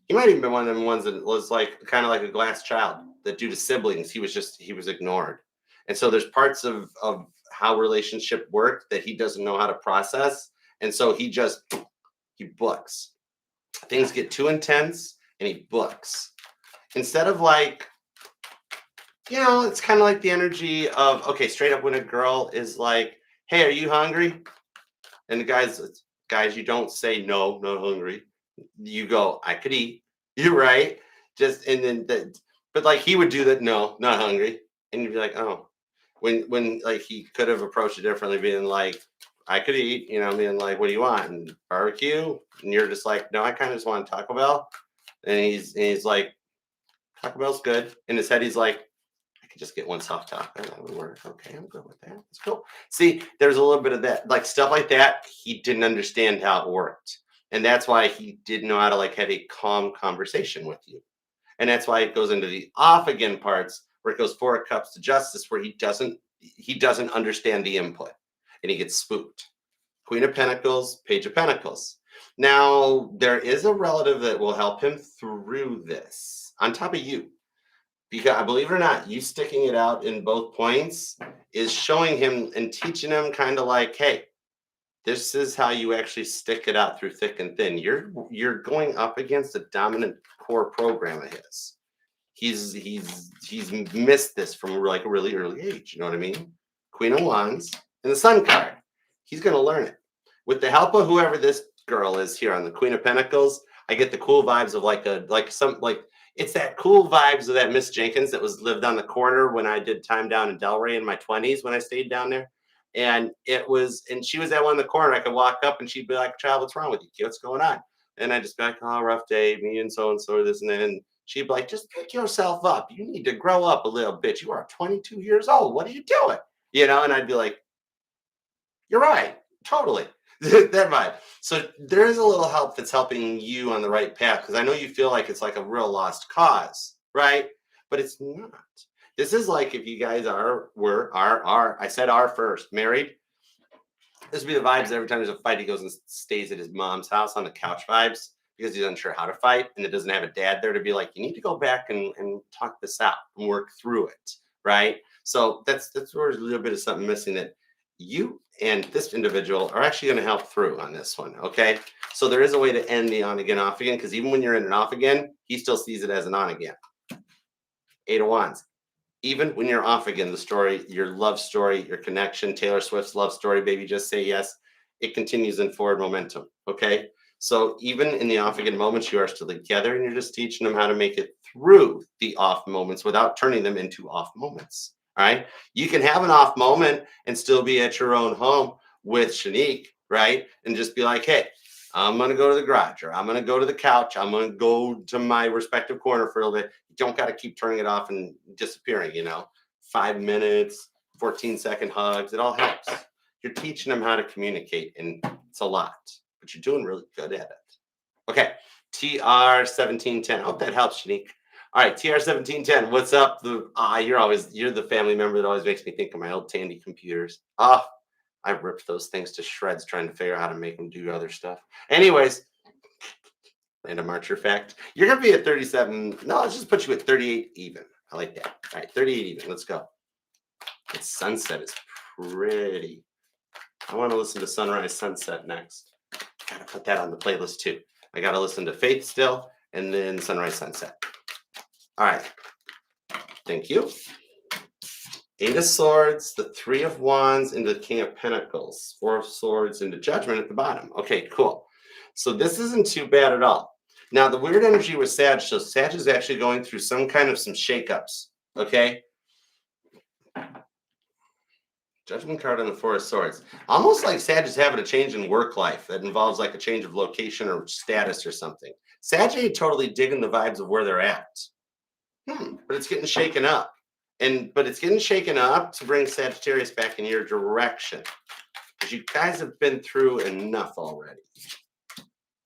He might even be one of them ones that was like kind of like a glass child that due to siblings, he was ignored. And so there's parts of how relationship work that he doesn't know how to process. And so he books. Things get too intense and he books. Instead of like, it's kind of like the energy of, okay, straight up when a girl is like, hey, are you hungry? And the guys, you don't say no, not hungry. You go, I could eat. You're right. But like he would do that, no, not hungry. And you'd be like, oh, when like he could have approached it differently, being like, I could eat, being like, what do you want? And barbecue? And you're just like, no, I kind of just want Taco Bell. And he's like, Taco Bell's good. In his head, he's like, I could just get one soft taco. That would work. Okay, I'm good with that. That's cool. See, there's a little bit of that, like stuff like that. He didn't understand how it worked. And that's why he didn't know how to like have a calm conversation with you. And that's why it goes into the off again parts where it goes 4 of cups to justice, where he doesn't understand the input and he gets spooked. Queen of Pentacles, Page of Pentacles. Now, there is a relative that will help him through this on top of you. Because I believe it or not, you sticking it out in both points is showing him and teaching him kind of like, hey, this is how you actually stick it out through thick and thin. You're going up against a dominant core program of his. He's missed this from like a really early age. You know what I mean? Queen of Wands and the Sun card. He's going to learn it with the help of whoever this girl is here on the Queen of Pentacles. I get the cool vibes of it's that cool vibes of that Miss Jenkins that was lived on the corner when I did time down in Delray in my 20s when I stayed down there. And she was that one in the corner. I could walk up and she'd be like, child, what's wrong with you? What's going on? And I'd just be like, oh, rough day, me and so, this and that. And she'd be like, just pick yourself up. You need to grow up a little bit. You are 22 years old. What are you doing? And I'd be like, you're right. Totally. That vibe. So there is a little help that's helping you on the right path, because I know you feel like it's like a real lost cause, right? But it's not. This is like if you guys I said are first, married. This would be the vibes every time there's a fight, he goes and stays at his mom's house on the couch vibes because he's unsure how to fight and it doesn't have a dad there to be like, you need to go back and talk this out and work through it, right? So that's where there's a little bit of something missing that you and this individual are actually going to help through on this one, okay? So there is a way to end the on again, off again, because even when you're in and off again, he still sees it as an on again. 8 of Wands. Even when you're off again, the story, your love story, your connection, Taylor Swift's love story, baby, just say yes, it continues in forward momentum, okay? So even in the off again moments, you are still together and you're just teaching them how to make it through the off moments without turning them into off moments, all right? You can have an off moment and still be at your own home with Shanique, right? And just be like, hey, I'm going to go to the garage, or I'm going to go to the couch. I'm going to go to my respective corner for a little bit. You don't got to keep turning it off and disappearing, 5 minutes, 14-second hugs. It all helps. You're teaching them how to communicate, and it's a lot, but you're doing really good at it. Okay, TR1710. I hope that helps, Shanique. All right, TR1710. What's up? You're the family member that always makes me think of my old Tandy computers. I ripped those things to shreds trying to figure out how to make them do other stuff. Anyways, random Archer fact. You're going to be at 37. No, let's just put you at 38 even. I like that. All right, 38 even. Let's go. The sunset is pretty. I want to listen to Sunrise Sunset next. Got to put that on the playlist too. I got to listen to Faith still and then Sunrise Sunset. All right. Thank you. 8 of Swords, the 3 of Wands into the King of Pentacles, 4 of Swords into Judgment at the bottom. Okay, cool. So this isn't too bad at all. Now, the weird energy with Sag, so Sag is actually going through some shakeups, okay? Judgment card on the 4 of Swords. Almost like Sag is having a change in work life that involves like a change of location or status or something. Sag ain't totally digging the vibes of where they're at. But it's getting shaken up. But it's getting shaken up to bring Sagittarius back in your direction, because you guys have been through enough already.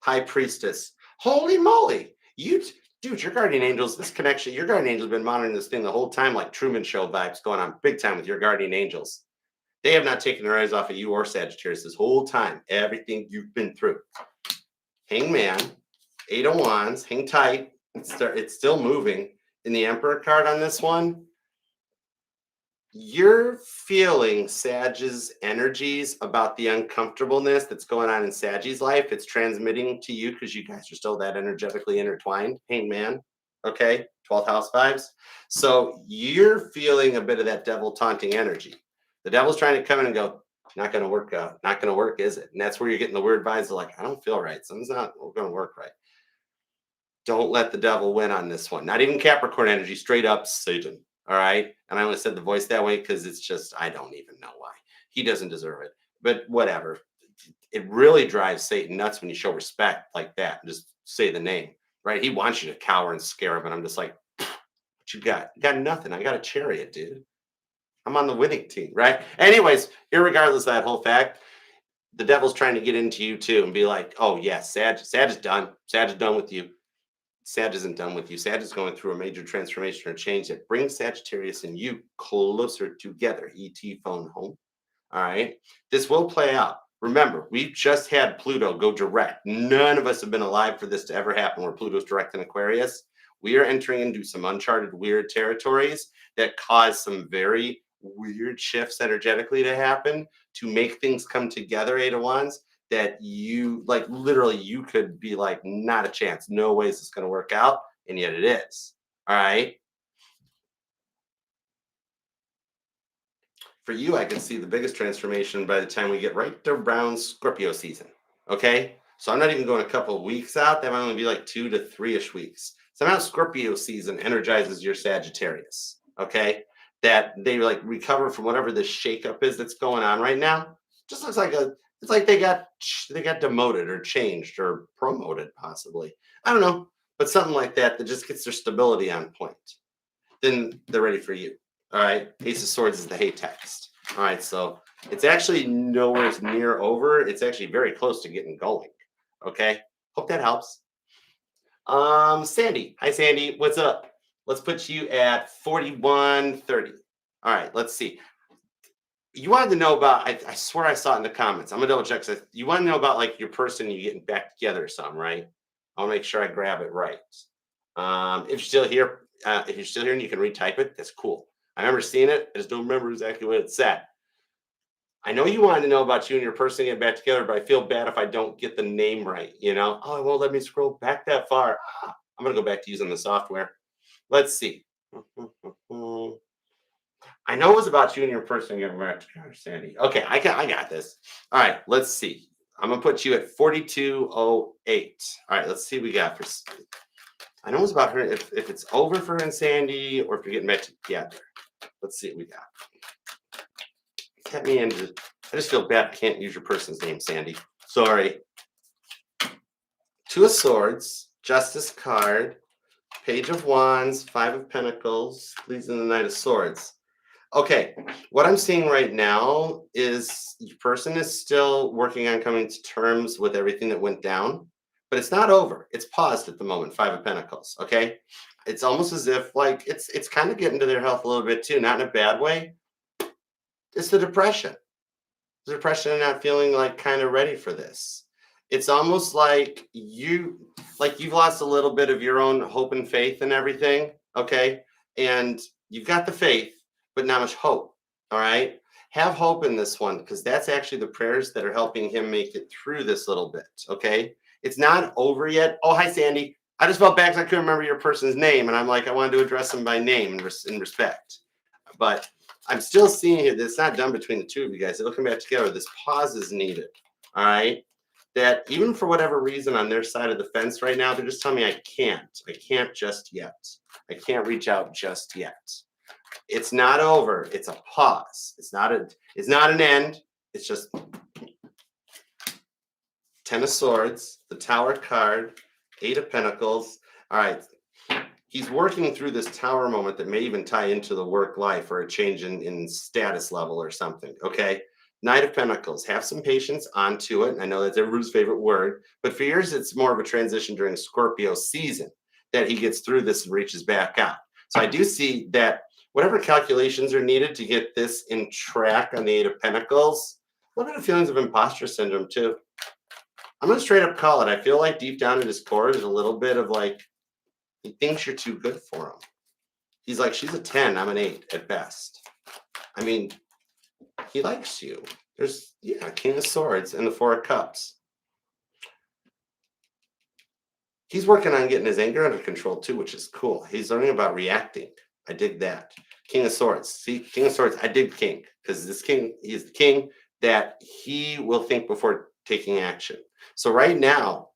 High Priestess. Holy moly. Dude, your guardian angels, this connection, your guardian angels have been monitoring this thing the whole time, like Truman Show vibes going on big time with your guardian angels. They have not taken their eyes off of you or Sagittarius this whole time. Everything you've been through. Hangman, 8 of Wands, hang tight. It's still moving. In the Emperor card on this one, you're feeling Sag's energies about the uncomfortableness that's going on in Sag's life. It's transmitting to you because you guys are still that energetically intertwined. Hangman, okay? 12th house vibes. So you're feeling a bit of that devil taunting energy. The devil's trying to come in and go, not going to work out. Not going to work, is it? And that's where you're getting the weird vibes of like, I don't feel right. Something's not going to work right. Don't let the devil win on this one. Not even Capricorn energy, straight up Satan. All right. And I only said the voice that way because it's just, I don't even know why. He doesn't deserve it. but whatever. It really drives Satan nuts when you show respect like that and just say the name, right? He wants you to cower and scare him. And I'm just like, what you got? You got nothing. I got a chariot, dude. I'm on the winning team, right? Anyways, irregardless of that whole fact, the devil's trying to get into you too and be like, oh, yes, Sag is done. Sag is done with you. Sag isn't done with you. Sag is going through a major transformation or change that brings Sagittarius and you closer together. ET phone home. All right. This will play out. Remember, we've just had Pluto go direct. None of us have been alive for this to ever happen where Pluto's direct in Aquarius. We are entering into some uncharted, weird territories that cause some very weird shifts energetically to happen to make things come together, Eight of Wands, that you like literally you could be like, not a chance. No ways it's going to work out. And yet it is. All right. For you, I can see the biggest transformation by the time we get right around Scorpio season. Okay. So I'm not even going a couple of weeks out. That might only be like 2 to 3-ish weeks. Somehow Scorpio season energizes your Sagittarius. Okay. That they like recover from whatever this shakeup is that's going on right now. Just looks like it's like they got demoted or changed or promoted possibly. I don't know. But something like that just gets their stability on point. Then they're ready for you. All right. Ace of Swords is the hey text. All right. So it's actually nowhere near over. It's actually very close to getting going. Okay. Hope that helps. Sandy. Hi, Sandy. What's up? Let's put you at 4130. All right. Let's see. You wanted to know about, I swear I saw it in the comments. I'm going to double check. You want to know about like your person, you getting back together or something, right? I'll make sure I grab it right. If you're still here, and you can retype it, that's cool. I remember seeing it. I just don't remember exactly what it said. I know you wanted to know about you and your person getting back together, but I feel bad if I don't get the name right. Oh, it won't let me scroll back that far. I'm going to go back to using the software. Let's see. I know it was about you and your person getting back together, Sandy. Okay, I got this. All right, let's see. I'm going to put you at 4208. All right, let's see what we got for. I know it's about her if it's over for her and Sandy or if you're getting back together. Let's see what we got. Get me into. I just feel bad I can't use your person's name, Sandy. Sorry. Two of Swords, Justice card, Page of Wands, Five of Pentacles, leads in the Knight of Swords. Okay, what I'm seeing right now is your person is still working on coming to terms with everything that went down, but it's not over. It's paused at the moment, Five of Pentacles, okay? It's almost as if like it's kind of getting to their health a little bit too, not in a bad way. It's the depression. The depression and not feeling like kind of ready for this. It's almost like you've lost a little bit of your own hope and faith and everything, okay? And you've got the faith, but not much hope, all right? Have hope in this one because that's actually the prayers that are helping him make it through this little bit, okay? It's not over yet. Oh, hi, Sandy. I just felt bad because I couldn't remember your person's name, and I'm like, I wanted to address him by name in respect. But I'm still seeing here that it's not done between the two of you guys. It'll come back together. This pause is needed, all right? That even for whatever reason on their side of the fence right now, they're just telling me I can't just yet. I can't reach out just yet. It's not over. It's a pause. It's not an end. It's just Ten of Swords, the Tower card, Eight of Pentacles. All right. He's working through this Tower moment that may even tie into the work life or a change in status level or something. Okay. Knight of Pentacles. Have some patience onto it. I know that's everyone's favorite word, but for yours, it's more of a transition during Scorpio season that he gets through this and reaches back out. So I do see that whatever calculations are needed to get this in track on the Eight of Pentacles, a little bit of feelings of imposter syndrome too. I'm going to straight up call it. I feel like deep down in his core, there's a little bit of like, he thinks you're too good for him. He's like, she's a 10, I'm an 8 at best. I mean, he likes you. There's, King of Swords and the Four of Cups. He's working on getting his anger under control too, which is cool. He's learning about reacting. I dig that. King of Swords. See, King of Swords, I dig King because this King, he's the king that he will think before taking action. So right now,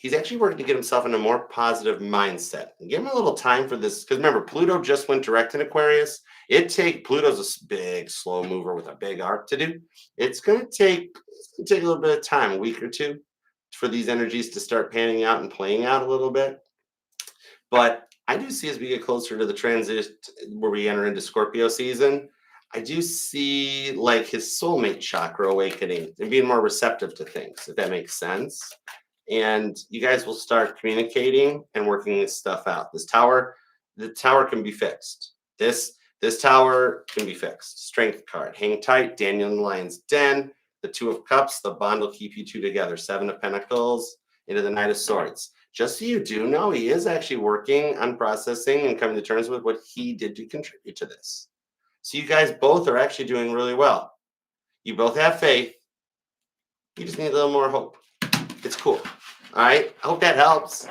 he's actually working to get himself in a more positive mindset. And give him a little time for this, because remember, Pluto just went direct in Aquarius. Pluto's a big, slow mover with a big arc to do. It's gonna take a little bit of time, a week or two, for these energies to start panning out and playing out a little bit. But I do see, as we get closer to the transit where we enter into Scorpio season, I do see like his soulmate chakra awakening and being more receptive to things, if that makes sense. And you guys will start communicating and working this stuff out. The tower can be fixed. This tower can be fixed. Strength card. Hang tight. Daniel in the Lion's Den. The Two of Cups. The bond will keep you two together. Seven of Pentacles into the Knight of Swords. Just so you do know, he is actually working on processing and coming to terms with what he did to contribute to this. So you guys both are actually doing really well. You both have faith. You just need a little more hope. It's cool. All right. I hope that helps.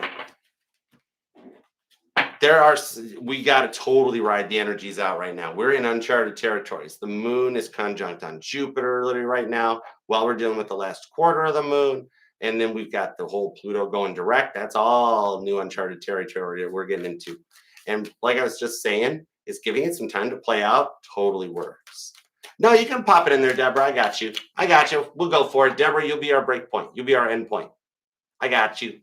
We got to totally ride the energies out right now. We're in uncharted territories. The moon is conjunct on Jupiter literally right now while we're dealing with the last quarter of the moon. And then we've got the whole Pluto going direct. That's all new uncharted territory that we're getting into. And like I was just saying, it's giving it some time to play out totally works. No, you can pop it in there, Deborah. I got you. We'll go for it. Deborah, you'll be our break point. You'll be our end point. I got you.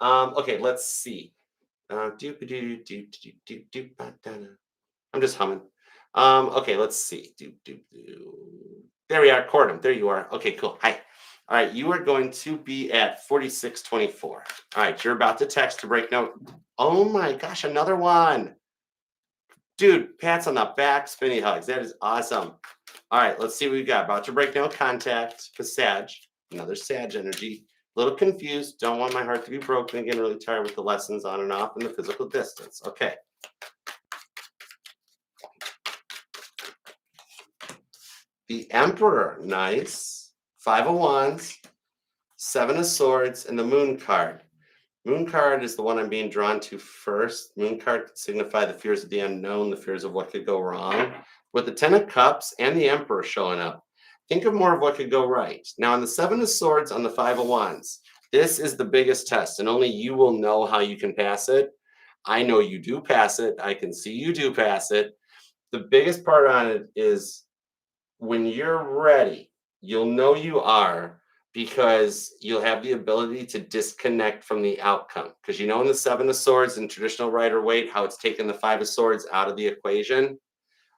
Okay, let's see. I'm just humming. Okay, let's see. There we are, Cordum. There you are. Okay, cool. Hi. All right, you are going to be at 4624. All right, you're about to text to break note. Oh my gosh, another one. Dude, pats on the back, spinny hugs. That is awesome. All right, let's see what we got. About to break no contact with Sag. Another Sag energy. A little confused. Don't want my heart to be broken. Again, really tired with the lessons on and off and the physical distance. Okay. The Emperor. Nice. Five of Wands. Seven of Swords. And the Moon card. Moon card is the one I'm being drawn to first. Moon card could signify the fears of the unknown, the fears of what could go wrong. With the Ten of Cups and the Emperor showing up, think of more of what could go right. Now, on the Seven of Swords, on the Five of Wands, this is the biggest test, and only you will know how you can pass it. I know you do pass it. I can see you do pass it. The biggest part on it is when you're ready, you'll know you are, because you'll have the ability to disconnect from the outcome. Because in the Seven of Swords in traditional Rider-Waite, how it's taken the Five of Swords out of the equation.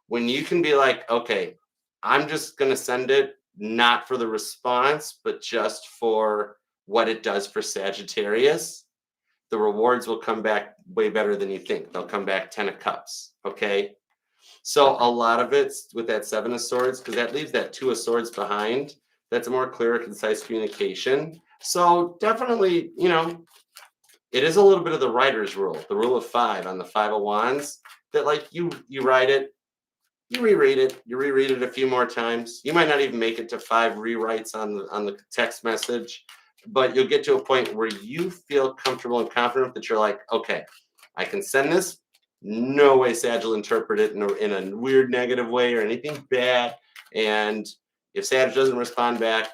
When you can be like, okay, I'm just going to send it not for the response, but just for what it does for Sagittarius, the rewards will come back way better than you think. They'll come back 10 of Cups, okay? So a lot of it's with that Seven of Swords, because that leaves that Two of Swords behind. That's a more clear, concise communication. So definitely, it is a little bit of the writer's rule, the rule of five on the Five of Wands, that like you write it, you reread it a few more times. You might not even make it to 5 rewrites on the text message, but you'll get to a point where you feel comfortable and confident that you're like, okay, I can send this. No way Sag will interpret it in a weird negative way or anything bad. And if Sag doesn't respond back,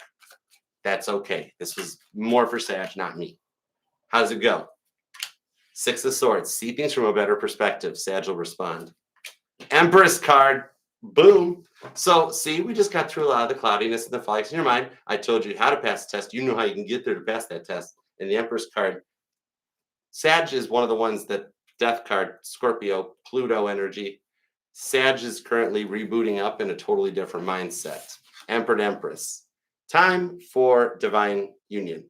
that's okay. This was more for Sag, not me. How's it go? Six of Swords. See things from a better perspective. Sag will respond. Empress card. Boom. So see, we just got through a lot of the cloudiness and the flags in your mind. I told you how to pass the test. You know how you can get there to pass that test. And the Empress card. Sag is one of the ones that Death card, Scorpio, Pluto energy. Sag is currently rebooting up in a totally different mindset. Emperor, Empress. Time for divine union.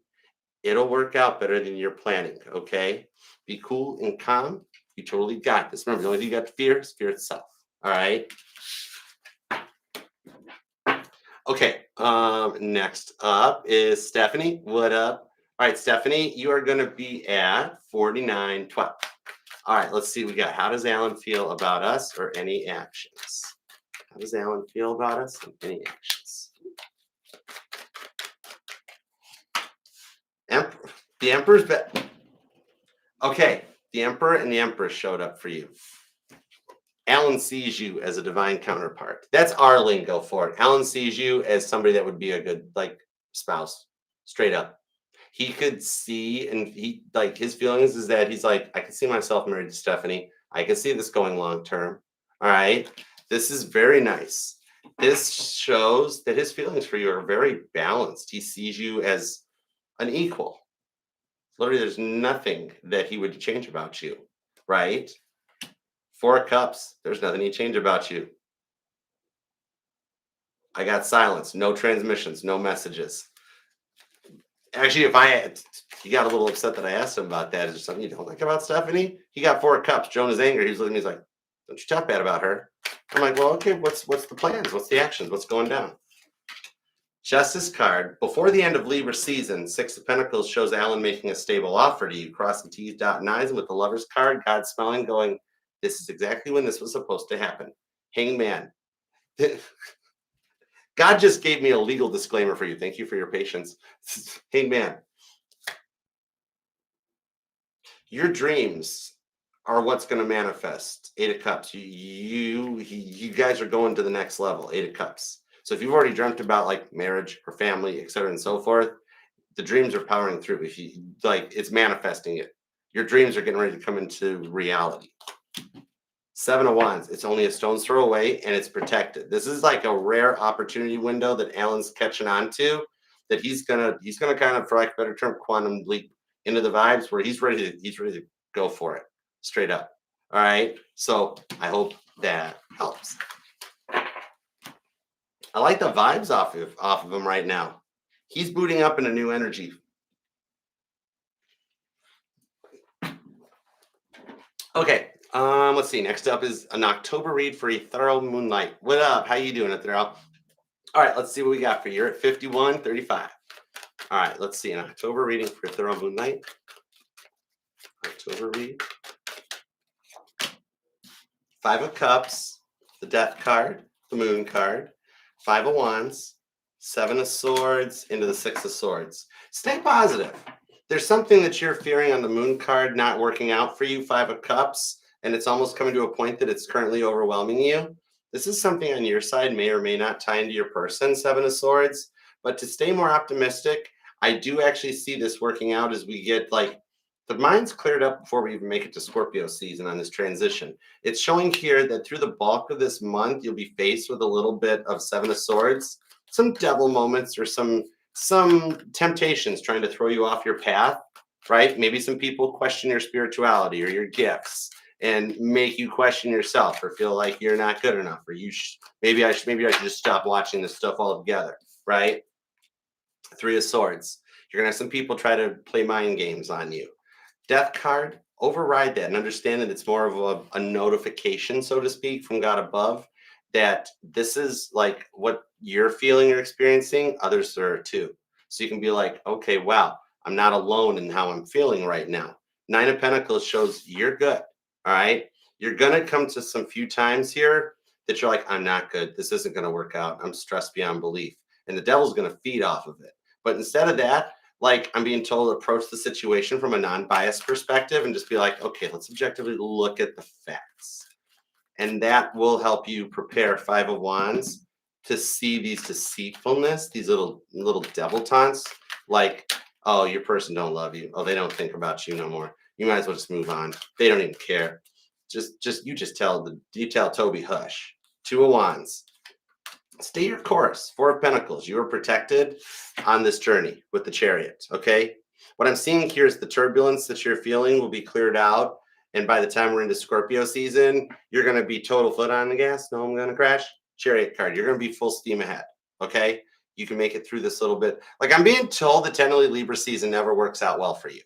It'll work out better than you're planning, okay? Be cool and calm. You totally got this. Remember, the only thing you got to fear is fear itself. All right? Okay, next up is Stephanie. What up? All right, Stephanie, you are going to be at 4912. All right, let's see what we got. How does Alan feel about us or any actions? How does Alan feel about us and any actions? The Emperor's back. Okay, the Emperor and the Empress showed up for you. Alan sees you as a divine counterpart. That's our lingo for it. Alan sees you as somebody that would be a good, spouse, straight up. He could see, and he like his feelings is that he's like, I can see myself married to Stephanie. I can see this going long term. All right. This is very nice. This shows that his feelings for you are very balanced. He sees you as an equal. Literally, there's nothing that he would change about you, right? Four of Cups, there's nothing he'd change about you. I got silence, no transmissions, no messages. Actually, if I had, he got a little upset that I asked him about that. Is there something you don't like about Stephanie? He got Four of Cups. Jonah's angry. He was looking at me, he's like, don't you talk bad about her. I'm like, well, okay, what's the plans? What's the actions? What's going down? Justice card. Before the end of Libra season, Six of Pentacles shows Alan making a stable offer to you. Crossing T's, dotting I's, and with the Lover's card, God smiling, going, this is exactly when this was supposed to happen. Hangman. God just gave me a legal disclaimer for you. Thank you for your patience. Hangman. Your dreams are what's going to manifest. Eight of Cups. You guys are going to the next level. Eight of Cups. So if you've already dreamt about like marriage or family, et cetera, and so forth, the dreams are powering through. If you like, it's manifesting it. Your dreams are getting ready to come into reality. Seven of Wands. It's only a stone's throw away, and it's protected. This is like a rare opportunity window that Alan's catching on to. That he's gonna kind of, for like a better term, quantum leap into the vibes where he's ready to go for it straight up. All right. So I hope that helps. I like the vibes off of him right now. He's booting up in a new energy. Okay. Let's see. Next up is an October read for Ethereal Moonlight. What up? How you doing, Ethereal? All right, let's see what we got for you. You're at 51.35. All right, let's see. An October reading for Ethereal Moonlight. October read. Five of Cups, the Death card, the Moon card, Five of Wands, Seven of Swords, into the Six of Swords. Stay positive. There's something that you're fearing on the Moon card not working out for you, Five of Cups, and it's almost coming to a point that it's currently overwhelming you. This is something on your side may or may not tie into your person, Seven of Swords. But to stay more optimistic, I do actually see this working out as we get like the mind's cleared up before we even make it to Scorpio season on this transition. It's showing here that through the bulk of this month, you'll be faced with a little bit of Seven of Swords, some devil moments or some temptations trying to throw you off your path, right? Maybe some people question your spirituality or your gifts and make you question yourself or feel like you're not good enough or maybe I should just stop watching this stuff altogether, right? Three of Swords. You're gonna have some people try to play mind games on you. Death card, override that and understand that it's more of a notification, so to speak, from God above, that this is like what you're feeling or experiencing, others are too. So you can be like, okay, wow, I'm not alone in how I'm feeling right now. Nine of Pentacles shows you're good. All right. You're going to come to some few times here that you're like, I'm not good. This isn't going to work out. I'm stressed beyond belief. And the devil's going to feed off of it. But instead of that, like I'm being told, approach the situation from a non-biased perspective and just be like, okay, let's objectively look at the facts. And that will help you prepare Five of Wands to see these deceitfulness, these little devil taunts, like, oh, your person don't love you. Oh, they don't think about you no more. You might as well just move on. They don't even care. You tell Toby hush. Two of Wands. Stay your course. Four of Pentacles. You are protected on this journey with the Chariot. Okay. What I'm seeing here is the turbulence that you're feeling will be cleared out. And by the time we're into Scorpio season, you're going to be total foot on the gas. No, I'm going to crash. Chariot card. You're going to be full steam ahead. Okay. You can make it through this little bit. Like I'm being told the tentatively Libra season never works out well for you.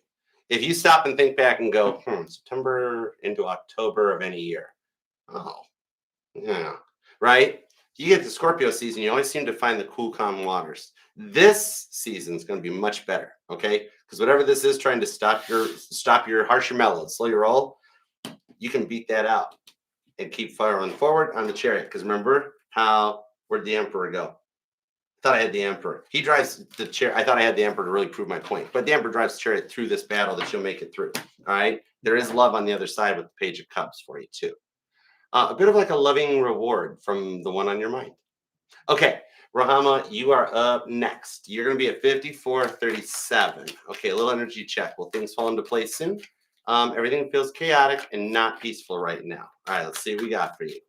If you stop and think back and go, September into October of any year. Oh, yeah. Right. You get to Scorpio season, you always seem to find the cool, calm waters. This season is going to be much better, okay? Because whatever this is trying to stop your harsher mellow, slow your roll, you can beat that out and keep firing forward on the Chariot. Because remember where'd the Emperor go? I thought I had the Emperor. He drives the Chariot. I thought I had the Emperor to really prove my point. But the Emperor drives the Chariot through this battle that you'll make it through, all right? There is love on the other side with the Page of Cups for you too. A bit of like a loving reward from the one on your mind. Okay, Rahama, you are up next. You're going to be at 5437. Okay, a little energy check. Will things fall into place soon? Everything feels chaotic and not peaceful right now. All right, let's see what we got for you.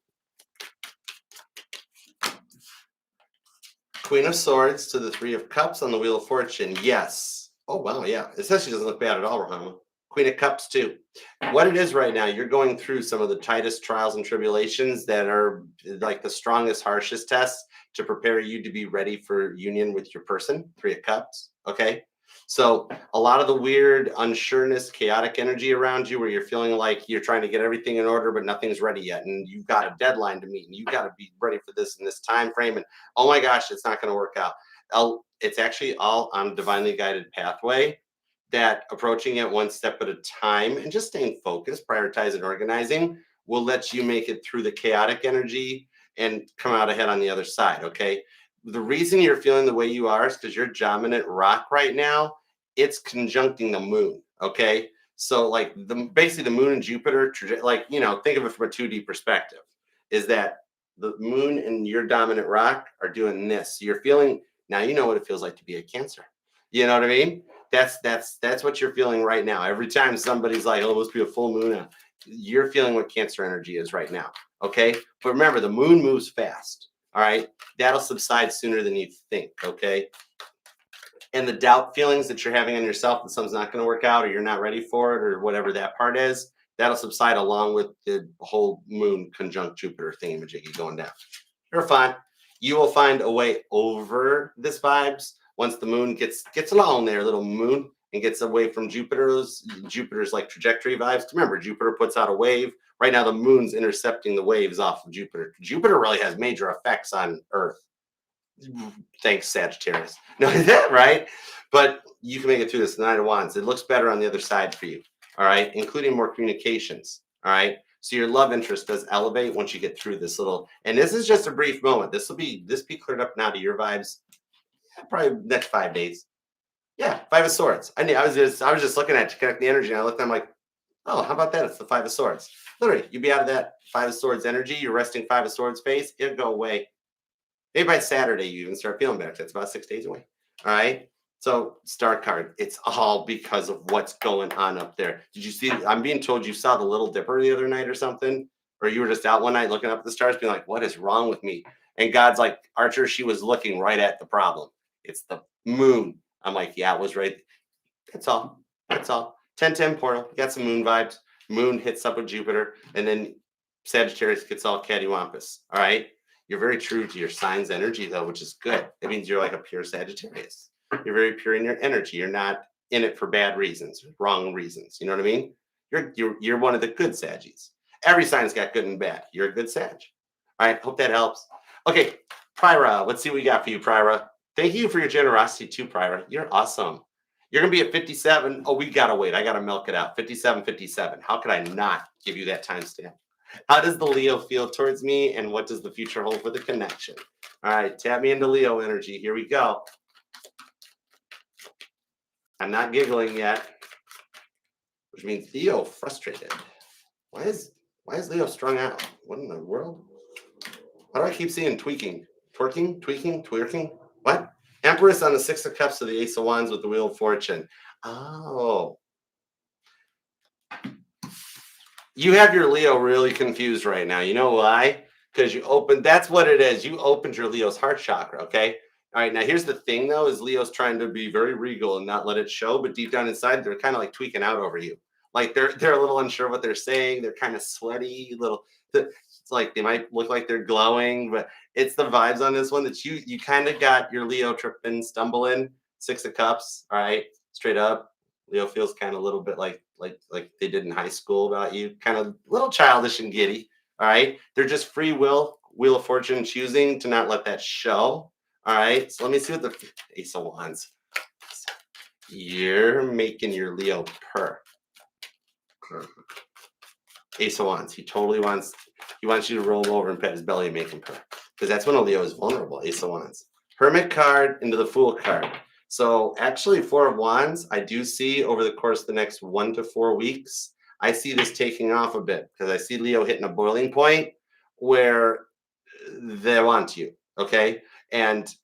Queen of Swords to the Three of Cups on the Wheel of Fortune. Yes. Oh, wow. Yeah. It actually doesn't look bad at all, Rahama. Queen of Cups, too. What it is right now, you're going through some of the tightest trials and tribulations that are like the strongest, harshest tests to prepare you to be ready for union with your person. Three of Cups. Okay. So a lot of the weird unsureness, chaotic energy around you where you're feeling like you're trying to get everything in order, but nothing's ready yet. And you've got a deadline to meet and you've got to be ready for this in this time frame. And oh my gosh, it's not going to work out. It's actually all on a divinely guided pathway that approaching it one step at a time and just staying focused, prioritizing, organizing will let you make it through the chaotic energy and come out ahead on the other side. Okay. The reason you're feeling the way you are is because your dominant rock right now, it's conjuncting the moon. Okay. So like basically the moon and Jupiter, like, think of it from a 2D perspective, is that the moon and your dominant rock are doing this. So you're feeling, now you know what it feels like to be a Cancer. You know what I mean? That's what you're feeling right now. Every time somebody's like, "Oh, it must be a full moon," you're feeling what Cancer energy is right now. Okay, but remember, the moon moves fast. All right, that'll subside sooner than you think. Okay, and the doubt feelings that you're having on yourself that something's not going to work out or you're not ready for it or whatever that part is, that'll subside along with the whole moon conjunct Jupiter thingamajiggy going down. You're fine. You will find a way over this vibes once the moon gets along there, little moon, and gets away from Jupiter's like trajectory vibes. Remember, Jupiter puts out a wave. Right now, the moon's intercepting the waves off of Jupiter. Jupiter really has major effects on Earth. Thanks, Sagittarius. No, is that right? But you can make it through this Nine of Wands. It looks better on the other side for you. All right, including more communications. All right. So your love interest does elevate once you get through this little, and this is just a brief moment. This be cleared up now to your vibes. Probably next 5 days. Yeah, Five of Swords. I was just looking at you, connect the energy, and I looked. I'm like, oh, how about that? It's the Five of Swords. Literally, you'd be out of that Five of Swords energy. You're resting Five of Swords face. It'll go away. Maybe by Saturday you even start feeling better. That's about 6 days away. All right. So star card. It's all because of what's going on up there. Did you see? I'm being told you saw the Little Dipper the other night or something, or you were just out one night looking up at the stars, being like, "What is wrong with me?" And God's like, "Archer, she was looking right at the problem. It's the moon." I'm like, "Yeah, it was right." That's all. That's all. 10-10 portal. You got some moon vibes. Moon hits up with Jupiter, and then Sagittarius gets all cattywampus. All right. You're very true to your sign's energy, though, which is good. It means you're like a pure Sagittarius. You're very pure in your energy. You're not in it for bad reasons, wrong reasons. You know what I mean? You're one of the good Saggies. Every sign's got good and bad. You're a good Sag. All right. Hope that helps. Okay, Prira. Let's see what we got for you, Prira. Thank you for your generosity too, Prira. You're awesome. You're gonna be at 57. Oh, we gotta wait. I gotta milk it out. 57. How could I not give you that timestamp? How does the Leo feel towards me, and what does the future hold for the connection? All right, tap me into Leo energy. Here we go. I'm not giggling yet, which means Leo frustrated. Why is Leo strung out? What in the world? Why do I keep seeing tweaking, twerking? What? Empress on the Six of Cups to the Ace of Wands with the Wheel of Fortune. Oh. You have your Leo really confused right now. You know why? Because that's what it is. You opened your Leo's heart chakra, okay? All right, now here's the thing though, is Leo's trying to be very regal and not let it show, but deep down inside, they're kind of like tweaking out over you. Like they're a little unsure what they're saying. They're kind of sweaty, it's like they might look like they're glowing, but it's the vibes on this one that you kind of got your Leo tripping, stumbling, Six of Cups, all right, straight up. Leo feels kind of a little bit like they did in high school about you, kind of a little childish and giddy. All right. They're just free will, Wheel of Fortune choosing to not let that show. All right. So let me see what the Ace of Wands. You're making your Leo purr. Ace of Wands. He wants you to roll him over and pet his belly and make him purr. Because that's when a Leo is vulnerable. Ace of Wands. Hermit card into the Fool card. So actually, Four of Wands, I do see over the course of the next 1 to 4 weeks, I see this taking off a bit because I see Leo hitting a boiling point where they want you, okay? And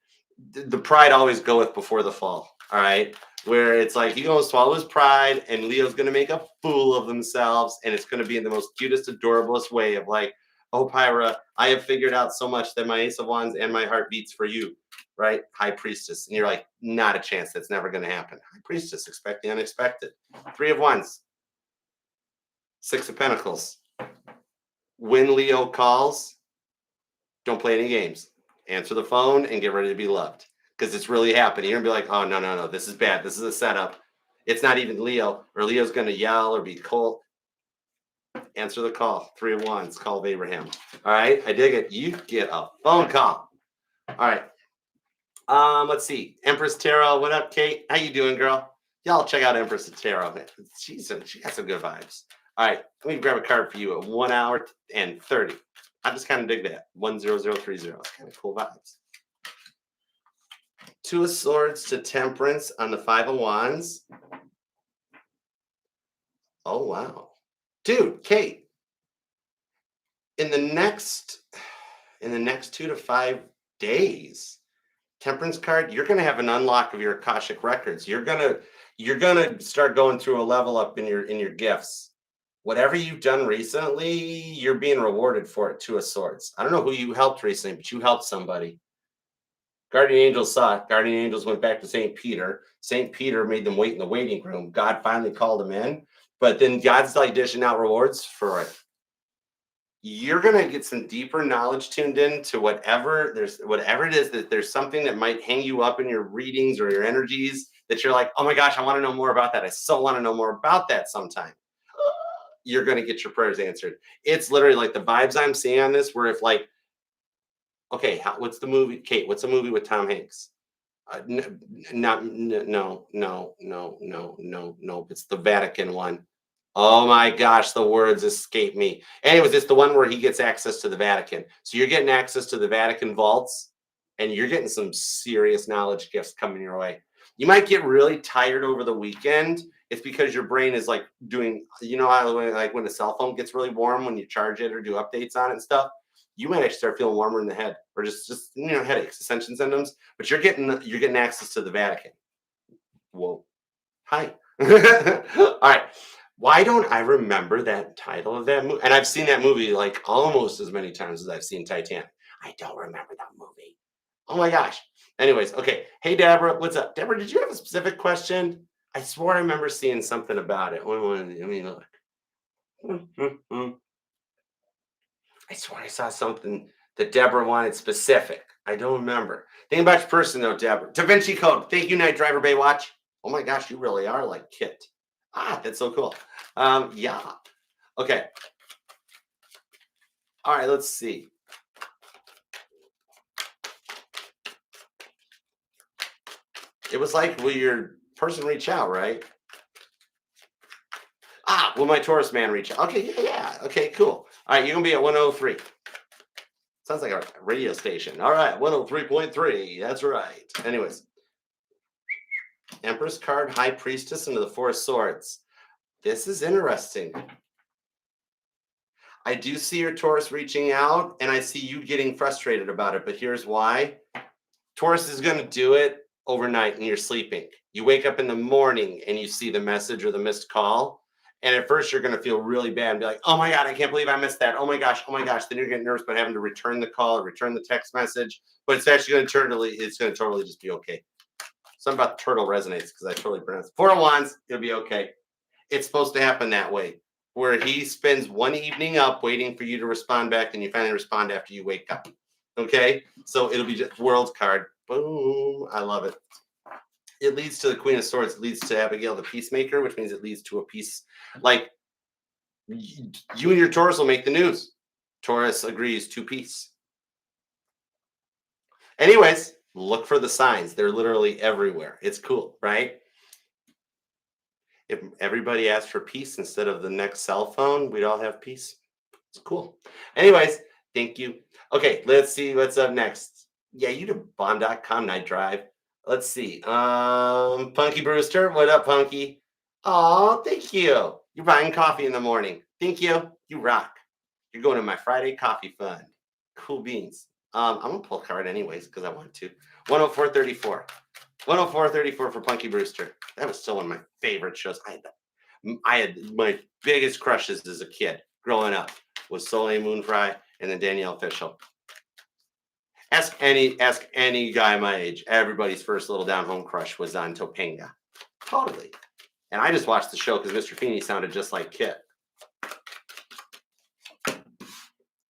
the pride always goeth before the fall. All right. Where it's like he gonna swallow his pride, and Leo's gonna make a fool of themselves, and it's gonna be in the most cutest, adorablest way of like, oh Pyra, I have figured out so much that my Ace of Wands and my heart beats for you, right? High Priestess. And you're like, not a chance, that's never gonna happen. High Priestess, expect the unexpected. Three of Wands, Six of Pentacles. When Leo calls, don't play any games. Answer the phone and get ready to be loved, because it's really happening. You're gonna be like, oh no, no, no, this is bad. This is a setup. It's not even Leo, or Leo's gonna yell or be cold. Answer the call. Three of Wands, call of Abraham. All right, I dig it. You get a phone call. All right. Let's see. Empress Tarot. What up, Kate? How you doing, girl? Y'all check out Empress Tarot. She got some good vibes. All right, let me grab a card for you at 1 hour and 30. I just kind of dig that. 10030. It's kind of cool vibes. Two of Swords to Temperance on the Five of Wands. Oh, wow. Dude, Kate, in the next 2 to 5 days, Temperance card, you're going to have an unlock of your Akashic records. You're going to start going through a level up in your gifts. Whatever you've done recently, you're being rewarded for it. Two of Swords. I don't know who you helped recently, but you helped somebody. Guardian angels saw it. Guardian angels went back to St. Peter. St. Peter made them wait in the waiting room. God finally called them in, but then God's like dishing out rewards for it. You're going to get some deeper knowledge tuned in to whatever it is, that there's something that might hang you up in your readings or your energies that you're like, oh my gosh, I want to know more about that. I so want to know more about that sometime. You're going to get your prayers answered. It's literally like the vibes I'm seeing on this, where if like, okay, what's the movie, Kate? What's a movie with Tom Hanks? No. It's the Vatican one. Oh my gosh, the words escape me. Anyways, it's the one where he gets access to the Vatican. So you're getting access to the Vatican vaults, and you're getting some serious knowledge gifts coming your way. You might get really tired over the weekend. It's because your brain is like doing, like when the cell phone gets really warm when you charge it or do updates on it and stuff. You might actually start feeling warmer in the head, or just headaches, ascension symptoms. But you're getting access to the Vatican. Whoa, hi. All right. Why don't I remember that title of that movie? And I've seen that movie like almost as many times as I've seen Titanic. I don't remember that movie. Oh my gosh. Anyways, okay. Hey, Deborah, what's up? Deborah, did you have a specific question? I swore I remember seeing something about it. Let me look. I swore I saw something that Deborah wanted specific. I don't remember. Think about your person, though, Deborah. Da Vinci Code. Thank you, Night Driver Baywatch. Oh my gosh, you really are like Kit. That's so cool. Yeah. Okay. All right, let's see. It was like, will your person reach out, right? Will my Taurus man reach out? Okay, yeah. Okay, cool. All right, you're going to be at 103. Sounds like a radio station. All right, 103.3. That's right. Anyways. Empress card, High Priestess into the Four of Swords. This is interesting. I do see your Taurus reaching out, and I see you getting frustrated about it, but here's why. Taurus is going to do it overnight and you're sleeping. You wake up in the morning and you see the message or the missed call, and at first you're going to feel really bad and be like, oh my God, I can't believe I missed that. Oh my gosh. Then you're getting nervous about having to return the call or return the text message, but it's actually going to totally just be okay. Something about turtle resonates because I totally pronounced it. Four of Wands, it'll be okay. It's supposed to happen that way, where he spends one evening up waiting for you to respond back, and you finally respond after you wake up. Okay? So it'll be just World card. Boom. I love it. It leads to the Queen of Swords. It leads to Abigail the Peacemaker, which means it leads to a peace. Like, you and your Taurus will make the news. Taurus agrees to peace. Anyways, look for the signs. They're literally everywhere. It's cool, right? If everybody asked for peace instead of the next cell phone, we'd all have peace. It's cool. Anyways, thank you. Okay, let's see what's up next. Yeah, you do bomb.com night drive. Let's see. Punky Brewster. What up, Punky? Oh, thank you. You're buying coffee in the morning. Thank you. You rock. You're going to my Friday coffee fund. Cool beans. I'm gonna pull a card anyways because I want to. 10434. 10434 for Punky Brewster. That was still one of my favorite shows. I had my biggest crushes as a kid growing up was Soleil Moon Frye and then Danielle Fishel. Ask any guy my age. Everybody's first little down home crush was on Topanga. Totally. And I just watched the show because Mr. Feeney sounded just like Kit.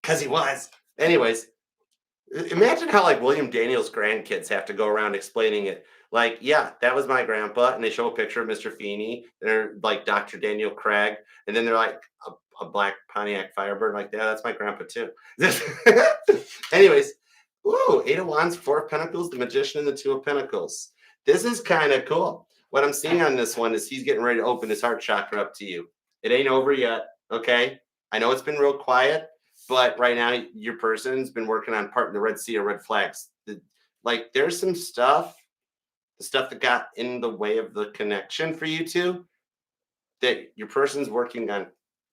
Because he was. Anyways, imagine how like William Daniels' grandkids have to go around explaining it. Like, yeah, that was my grandpa, and they show a picture of Mr. Feeney. They're like Dr. Daniel Craig, and then they're like a black Pontiac Firebird. Like, yeah, that's my grandpa too. Anyways, ooh, Eight of Wands, Four of Pentacles, the Magician, and the Two of Pentacles. This is kind of cool. What I'm seeing on this one is he's getting ready to open his heart chakra up to you. It ain't over yet, okay? I know it's been real quiet, but right now your person's been working on parting the Red Sea of red flags. Like there's some stuff, the stuff that got in the way of the connection for you two, that your person's working on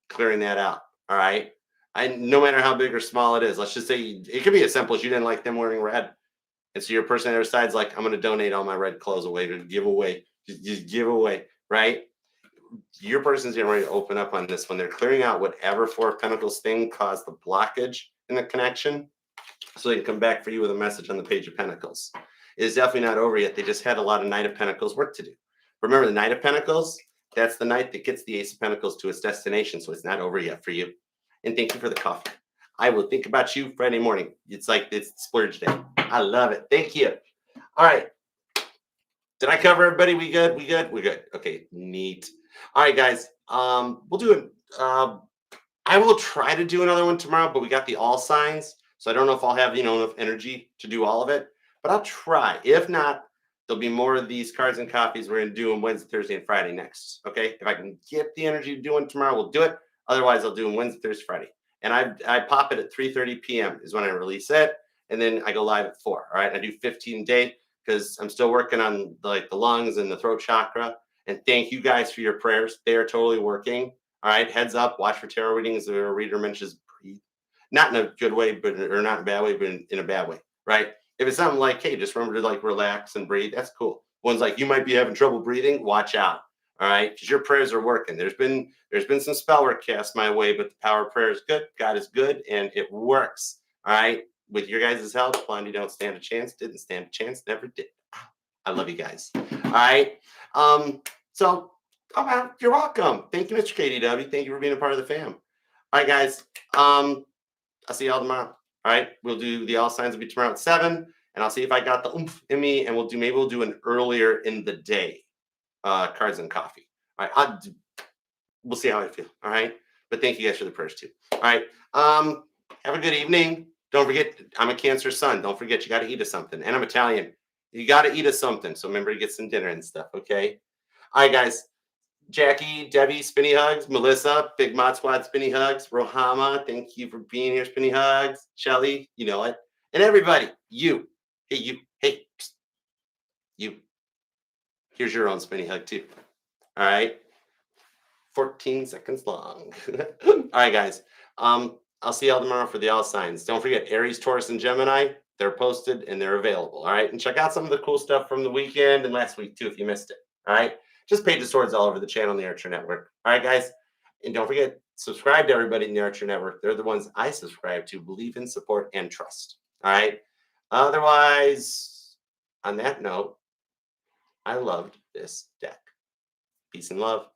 clearing that out. All right. No matter how big or small it is, let's just say it could be as simple as you didn't like them wearing red. And so your person on the other side's like, I'm going to donate all my red clothes away to give away. Just give away. Right. Your person's getting ready to open up on this one. They're clearing out whatever Four of Pentacles thing caused the blockage in the connection so they can come back for you with a message on the Page of Pentacles. It is definitely not over yet. They just had a lot of Knight of Pentacles work to do. Remember the Knight of Pentacles? That's the knight that gets the Ace of Pentacles to its destination, so it's not over yet for you. And thank you for the coffee. I will think about you Friday morning. It's like it's splurge day. I love it. Thank you. All right. Did I cover everybody? We good? We good? We good. Okay, neat. All right, guys. We'll do it. I will try to do another one tomorrow, but we got the all signs. So I don't know if I'll have enough energy to do all of it, but I'll try. If not, there'll be more of these cards and copies. We're gonna do them Wednesday, Thursday, and Friday next. Okay. If I can get the energy to do one tomorrow, we'll do it. Otherwise, I'll do them Wednesday, Thursday, Friday. And I pop it at 3:30 p.m. is when I release it. And then I go live at 4. All right. I do 15 day because I'm still working on the lungs and the throat chakra. And thank you guys for your prayers. They are totally working. All right, heads up, watch for tarot readings. The reader mentions breathe. Not in a good way, but or not in a bad way, but in a bad way, right? If it's something like, hey, just remember to like relax and breathe, that's cool. One's like, you might be having trouble breathing, watch out. All right, because your prayers are working. There's been some spell work cast my way, but the power of prayer is good. God is good, and it works. All right, with your guys' help, Blondie don't stand a chance, didn't stand a chance, never did. I love you guys. All right. So wow, you're welcome. Thank you, Mr. KDW. Thank you for being a part of the fam. All right, guys. I'll see y'all tomorrow. All right, we'll do the all signs will be tomorrow at 7, and I'll see if I got the oomph in me, and we'll do an earlier in the day cards and coffee. All right, we'll see how I feel. All right, but thank you guys for the prayers too. All right, have a good evening. Don't forget, I'm a Cancer sun. Don't forget, you got to eat of something, and I'm Italian. You got to eat of something. So remember to get some dinner and stuff. Okay. All right, guys. Jackie, Debbie, spinny hugs. Melissa, Big Mod Squad, spinny hugs. Rohama, thank you for being here, spinny hugs. Shelly, you know it. And everybody, you. Hey, you. Hey, you. Here's your own spinny hug, too. All right. 14 seconds long. All right, guys. I'll see y'all tomorrow for the all signs. Don't forget, Aries, Taurus, and Gemini. They're posted and they're available. All right. And check out some of the cool stuff from the weekend and last week, too, if you missed it. All right. Just Pages of Swords all over the channel in the Archer Network. All right, guys. And don't forget, subscribe to everybody in the Archer Network. They're the ones I subscribe to, believe in, support, and trust. All right. Otherwise, on that note, I loved this deck. Peace and love.